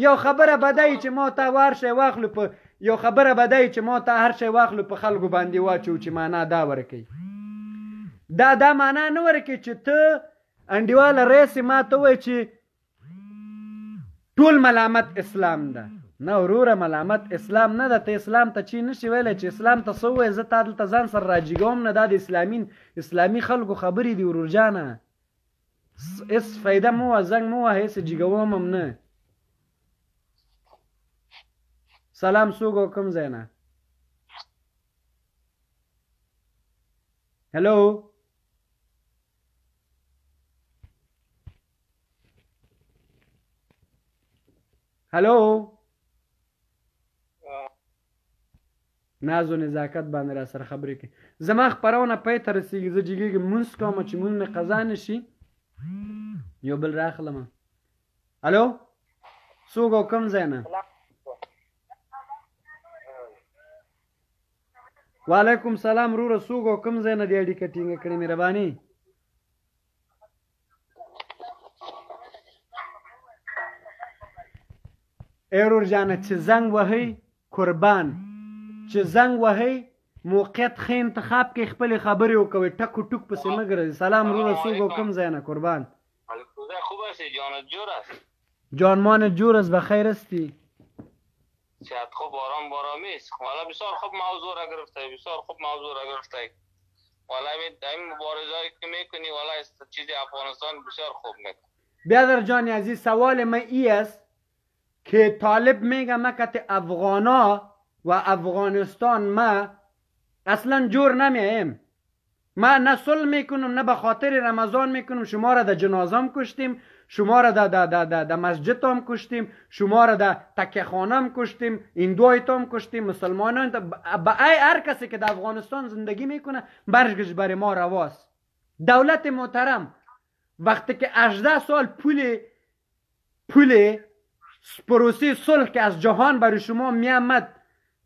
یو خبره بدایي چې ما ته هر شی واخلو، په یو خبره بدایي چې ما ته هر شی واخلو په خلکو باندې واچو، چې معنا دا ورکوي. دا معنا نه ورکوي چې ته انډیواله رئیس ما ته وایي چې ټول ملامت اسلام ده. نه وروره ملامت اسلام نه ده. ته اسلام ته چی نشي ویلی چې اسلام ته څه ووایې زه تا دلته ځان سره راجګوم نه. دا د اسلامي خلکو خبرې دي ورورجانه. هېڅ فایده مه وه، زنګ مه وه، هېڅ جګوم هم نه. سلام څوک او کوم ځای نه؟ هلو هلو ناز و نزاکت باندې را سره خبرې کوي. زما خپرونه پای ته رسېږي، زه جګېږم مونځ کوم چې مونځ مې قضا نه شي. یو بل راخلم. الو څوک او کوم ځای نه؟ وعلیکم سلام وروره. څوک او کوم ځای نه دې اړیکه ټینګه کړې مهرباني؟ ای ورور جانه چې زنګ وهئ قربان، چې زنګ وهئ موقعیت ښه انتخاب کې خپلې خبرې وکوئ، ټک و ټوک پسې مه ګرځئ. سلام وروره. څوک او کوم ځای نه قربان؟ خوب هستی جانت جور است؟ جانمانت جور است، بخیر هستی؟ صحت خوب، آرام بارامی است. والا بسیار خوب موضوع را گرفته، بسیار خوب موضوع را گرفته. والا این مبارزه‌ای که میکنی والا چیز افغانستان بسیار خوب میکنی. بیادر جان عزیز، سوال من ای است که طالب میگه ما که افغانا و افغانستان ما اصلا جور نمیایم. ما نه صلح میکنم نه به خاطر رمضان میکنم. شما را در جنازم کشتیم، شما را در مسجد هم کشتیم، شما را در تکیه خانه هم کشتیم، هندوایت هم کشتیم، مسلمانان به ای هر کسی که در افغانستان زندگی میکنه برگش برای ما رواست. دولت محترم وقتی که 18 سال پول پروسه صلح که از جهان برای شما میامد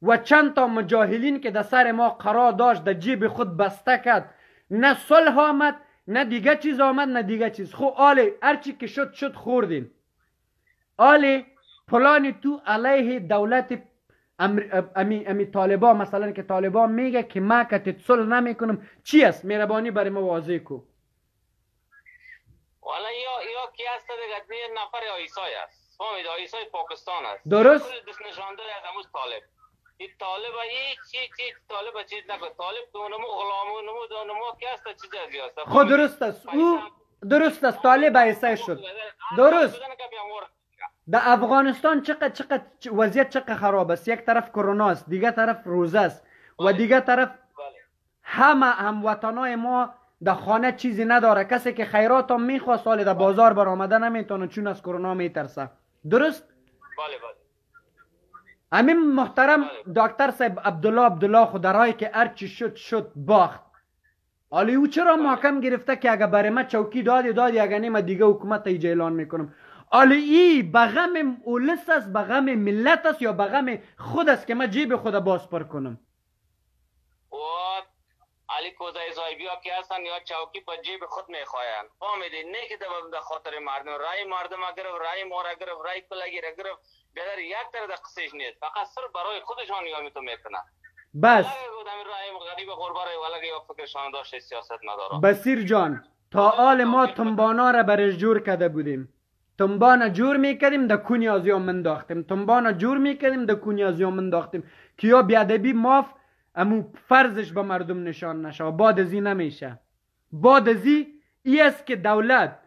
و چند تا مجاهلین که در سر ما قرار داشت در جیب خود بسته کرد، نه صلح آمد نه دیگه چیز آمد نه دیگه چیز. خب آله هرچی که شد خوردین. آله پلان تو علیه دولت امی طالبان، مثلا که طالبان میگه که ما که صلح نمیکنم، چی است؟ مهربانی برای ما واضح کو. والا یا کی هست دیگه؟ نفر آیسای است، فهمید؟ آیسای پاکستان است. درست؟ دست نشانده از اموز طالب. این طالب هیچ طالب چیز نکن. طالب دونمو غلامو دونمو کی است چیز ازی است. خود درست است. او درست است. طالب ایسای شد. درست. در افغانستان چقدر وضعیت چقدر خراب است. یک طرف کرونا است، دیگه طرف روزه است و دیگه طرف همه هموطنای ما در خانه چیزی نداره. کسی که خیرات هم میخواد سال در بازار برآمده نمیتونه چون از کرونا میترسه. درست؟ بله. امین محترم دکتر صاحب عبدالله خدرایی که هرچی شد باخت. حالا او چرا محکم گرفته که اگه برای ما چوکی دادی اگه نیم دیگه حکومت ایجا اعلان میکنم. حالا ای به غم اولس است، به غم ملت است یا به غم خود است که من جیب خود باز پر کنم؟ علی کوزای صاحبی ها که هستن یا چوکی په جیب خود میخواین، فهمیدی؟ نه که در خاطر مردم رای مردم گرفت، رای ما را گرفت، رای کلگی را گرفت. بیادر یک طرف در قصهش نیست، فقط صرف برای خودشان یا میتو میکنن. بس رای غریب غربا را ولگی یا فکرشان داشته سیاست نداره. بسیر جان تا آل ما تنبانا را برش جور کرده بودیم. تنبانا جور میکردیم در کونیازی ها منداختیم. تنبانا جور میکردیم در کونیازی ها منداختیم که یا بیادبی ماف امو فرضش به مردم نشان نشه. بعد ازی نمیشه. بعد ازی ای است که دولت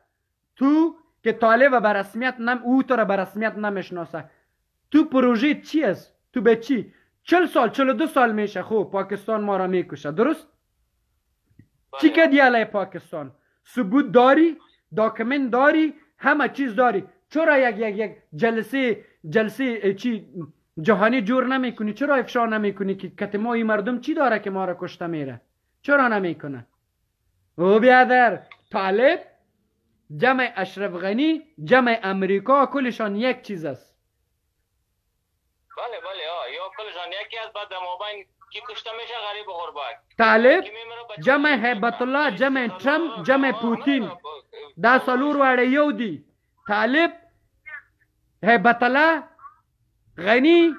تو که طالب به رسمیت او تو را به رسمیت نمیشناسه. تو پروژه چی است؟ تو به چی؟ 40 سال 42 سال میشه خب پاکستان ما را میکشه. درست؟ چی که دیاله پاکستان؟ ثبوت داری؟ داکمنت داری؟ همه چیز داری. چرا یک جلسه چی جهانی جور نمیکنی؟ چرا افشا نمیکنی که کتما این مردم چی داره که ما را کشته میره؟ چرا نمیکنه؟ او بیادر طالب جمع اشرف غنی جمع امریکا کلشان یک چیز است. بله یا کلشان یکی است. بعد در مابین کی کشته میشه؟ غریب غربا. طالب جمع هیبت الله جمع ترامپ جمع پوتین دا سالور واړه یو دی. طالب هیبت الله غنی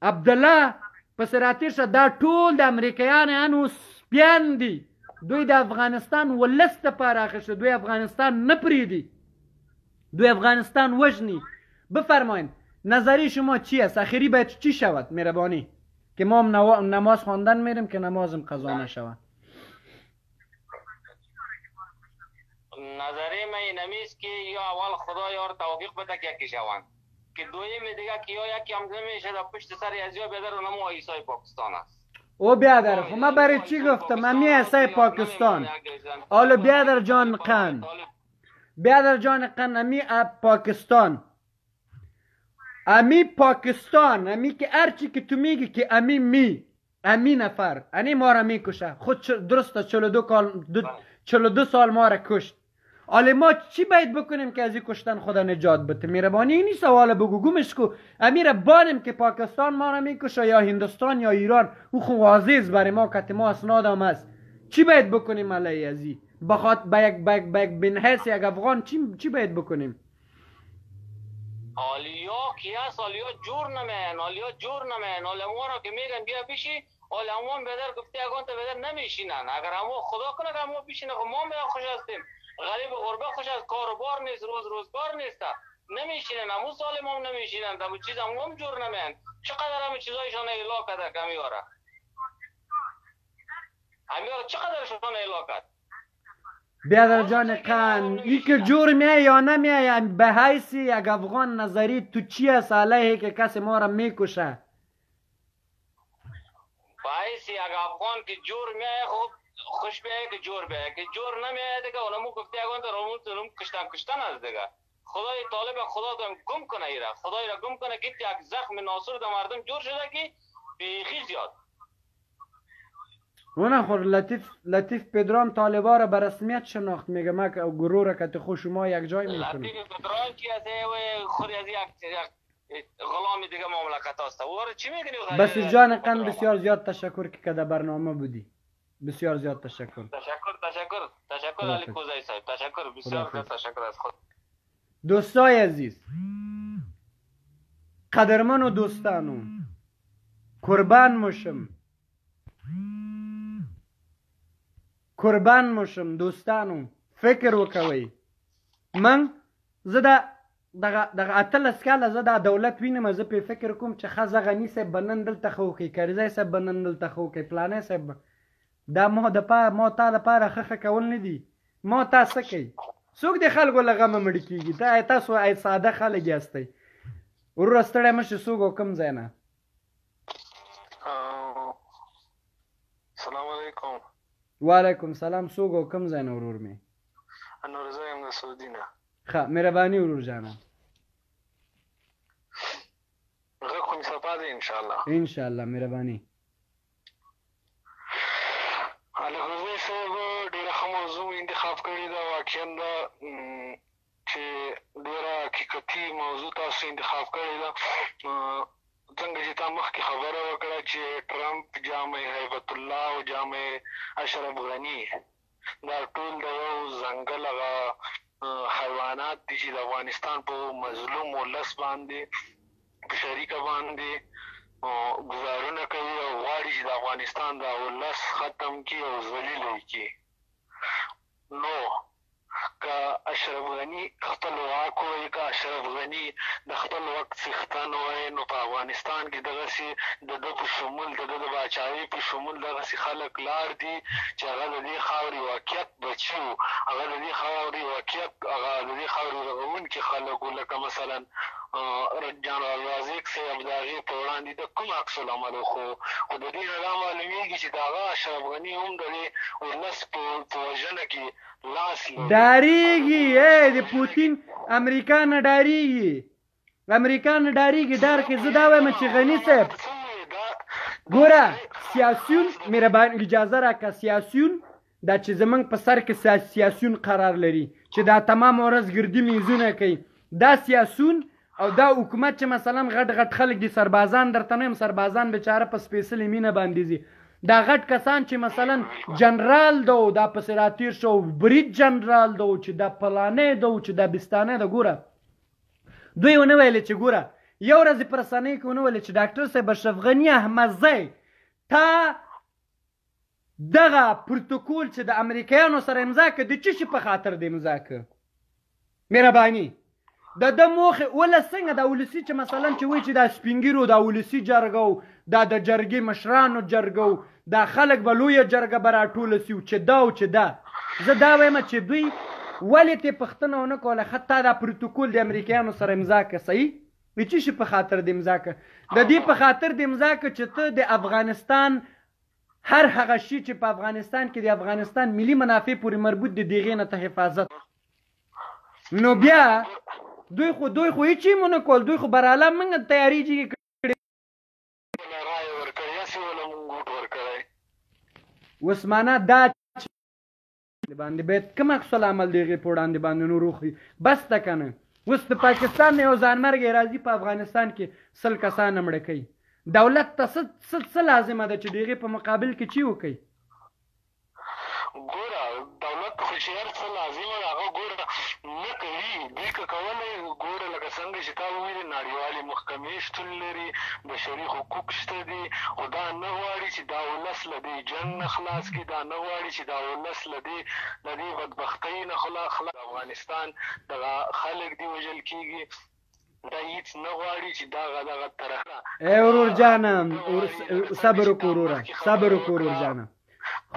عبدالله پس راتیر شد دا ټول د امریکایان انو سپیان دي. دوی د افغانستان ولست پراخه دوی افغانستان نه پریدي، دوی افغانستان وژني. بفرمایین نظری شما چی است؟ آخری باید چی شود مهربانی؟ که ما هم نماز خواندن میریم که نمازم قضا نشود. نظری من اینمیست که یا اول خدا یار توفیق بده که یکی شوند، که دویم دیگه که یا یکی هم نمیشه در پشت سر از یا بیادر نمو عیسی پاکستان است. او بیادر خب من برای چی گفتم امی عیسی پاکستان؟ حالا بیادر جان قن، بیادر جان قن، امی پاکستان، امی پاکستان، امی که هرچی که تو میگی که امی نفر انی ما را میکشه. خود درسته 42 سال ما را کشت. حالا ما چی باید بکنیم که از این کشتن خدا نجات بده؟ مهربانی اینی سوال بگو گمش کو. امیر بانیم که پاکستان ما را میکشه یا هندوستان یا ایران، او خو عزیز برای ما که ما اسنادم است. چی باید بکنیم علیه از این؟ بخاط با یک بن حیث یک افغان چی باید بکنیم؟ حالیا که هست حالیا جور نمین، حالیا جور نمین. حالا ما را که میگن بیا بشی، حالا همون بدر گفته اگان تا بدر نمیشینن. اگر همون خدا کنه که همون بشینه خب ما بیا خوش هستیم. غریب غربه خوش از کاروبار نیست، روزگار نیست، نمیشینن. همون سال ما هم نمیشینن، همون چیز هم جور نمین. چقدر همون چیزایشان ایلا کرده که همیاره چقدرشان ایلا کرد؟ بیادر جان قن، ای که جور میه یا نمیه به حیثی یک افغان نظری تو چی است علیه که کسی ما را میکشه؟ به حیثی یک افغان که جور میه خب خوش بیه که جور بیه، که جور نمیه دیگه اونمو گفته اگان تا روم کشتن از دیگه. خدای طالب خدا دم گم کنه ایره، خدای را گم کنه که یک زخم ناصر در مردم جور شده که بیخی زیاد. اونه خور لطیف پدرام طالبا را به رسمیت شناخت میگه ما که گروه را که تو شما یک جای میکنیم. لطیف پدرام کی است و خود از یک غلام دیگه مملکت است. و چی میگنی؟ بس جان قن بسیار زیاد تشکر که در برنامه بودی. بسیار زیاد تشکر. تشکر علی کوزایی صاحب. تشکر بسیار تشکر از خود. دوستای عزیز، قدرمن و دوستانو، قربان مشم دوستانو، فکر وکوي. من زه دغه اتلس کاله زه دا دولت وینم، زه په فکر کوم چې ښځه غني صاحب به نن دلته ښه وکړي، کرزی صاحب به نن دلته ښه وکړي، فلانی صاحب دا ما تا لپاره ښه کول نه دي. ما تا څه کوي؟ څوک د خلکو له غمه مړه کېږي؟ تاسو ساده خلک یاستئ. وروره ستړی مه شې، څوک او کوم ځای نه؟ سلام علیکم. وعلیکم سلام. څوک او کوم ځای نه ورور مې؟ نورزه یم د سعودي نه. ښه مهرباني ورور جانه. غږ خو مې صفا دی انشاءالله. انشاءالله مهرباني. الغزي صاحب ډېره ښه موضوع انتخاب کړې ده. واقعا دا چې ډېره حقیقتي موضوع تاسو انتخاب کړې ده. څنګه چې تا مخکې خبره وکړه چې ټرمپ، جامع هیبت الله او جامع اشرف غني دا ټول د یو ځنګل هغه حیوانات دي چې د افغانستان په مظلوم ولس باندې په شریکه باندې ګزارونه کوي او غواړي چې د افغانستان دا ولس ختم کړي او ذلیل یې کړي. نو که اشرف غني خپل واک وایي، که اشرف غني د خپل وخت څښتن وایي، نو په افغانستان کې دغسې د ده په شمول د ده د باچایۍ په شمول دغسې خلک لاړ دي چې هغه د دې خاورې واقعیت بچي وو، هغه د دې خاورې واقعیت هغه د دې خاورې رغونکي خلک وو، لکه مثلا جنرال رازق صاحب د هغې په وړاندې د کوم عکس العمل وخو. خو د دې نه دا معلومېږي چې د هغه اشرف غني هم د دې ولس په وژنه کې لاس لري. ډارېږي د پوتین امریکا نه ډارېږي، امریکا نه ډارېږي. ډار کې زه دا وایم چې غني صاحب ګوره سیاسیون، مهرباني اجازه راکړه، سیاسیون دا چې زمونږ په سر کې سیاسیون قرار لري چې دا تمام ورځ ګردي میزونه کوي، دا سیاسیون او دا حکومت چې مثلا غټ خلک دي، سربازان درته نه یم، سربازان بیچاره په سپېڅلې مینه باندې ځي، دا غټ کسان چې مثلا جنرال دو دا پسې راتیر شو، برید جنرال دو چې دا پلانې دو چې دا بستانه ده. ګوره دوی ونه ویلې چې ګوره یو ورځ په رسنۍ کې ونه ویلې چې ډاکټر صاحب اشرف غني احمدزی تا دغه پروتوکول چې د امریکایانو سره امضا کړه د څه شي په خاطر د امضا کړه؟ مهرباني د ده موخې ولس څنګه دا ولسي چې مثلا چې وایي چې دا سپین ږیرو دا ولسي جرګه و دا د جرګې مشرانو جرګه و دا خلک به لویه جرګه به راټوله سي چې دا او چې دا زه دا وایم چې دوی ولې ته پوښتنه ونه کوله حتی دا پروتوکول د امریکایانو سره امضا که صحیح د څه شي په خاطر د امضا که د دې په خاطر د امضا که چې ته د افغانستان هر هغه شي چې په افغانستان کې د افغانستان ملي منافع پورې مربوط دي د هغې نه ته حفاظت نو بیا دوی خو هیڅ یې مونه کول دوی خو براله موږ تیاري جګې کړې اوس معنا دا باندې باید کوم عکس العمل د هغې په وړاندې باندې نور وخوري بس ده که نه اوس د پاکستان نه یو ځانمرګی راځي په افغانستان کې 100 کسان مړه کوي دولت ته څه لازمه ده چې د هغې په مقابل کې چی وکوي ګوره دولت خو چې هر څه لازمه ده هغه ګوره نه کوي دوی که کولی ګوره لکه څنګه چې تا وویلې نړیوالې محکمې شتون لري بشري حقوق شته دي خو دا نه غواړي چې دا ولس له دې جنګ نه خلاص کړي دا نه غواړي چې دا ولس له دې بدبختۍ نه خلاص افغانستان دغه خلک دي وژل کېږي دا هیڅ نه غواړي چې دغه طرح ای ورور جانه صبر وکړه وروره صبر وکړه ورور جانه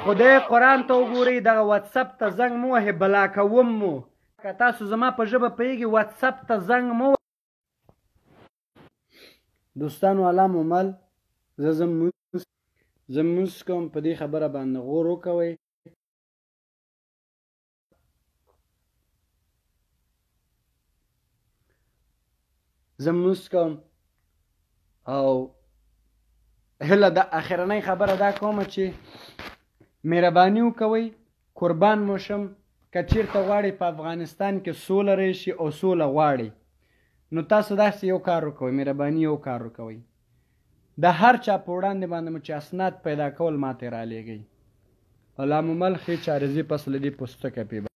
خدای قرآن ته وګورئ دغه واتساپ ته زنګ مو وهئ بلا کوم مو که تاسو زما په ژبه پوهېږئ واتساپ ته زنګ مو دوستانو الله مو مل زه مونځ کوم په دې خبره باندې غور وکوئ زه مونځ کوم او هله د اخرنۍ خبره دا کومه چې مهرباني وکوئ قربان مو شم که چېرته غواړئ په افغانستان کې سوله راشي او سوله غواړئ نو تاسو داسې یو کار وکوئ مهرباني یو کار وکوئ د هر چا په وړاندې باندې مو چې اسناد پیدا کول ماته رالیږئ الله مو مل ښې چارې زه پس له دې پوستکه پې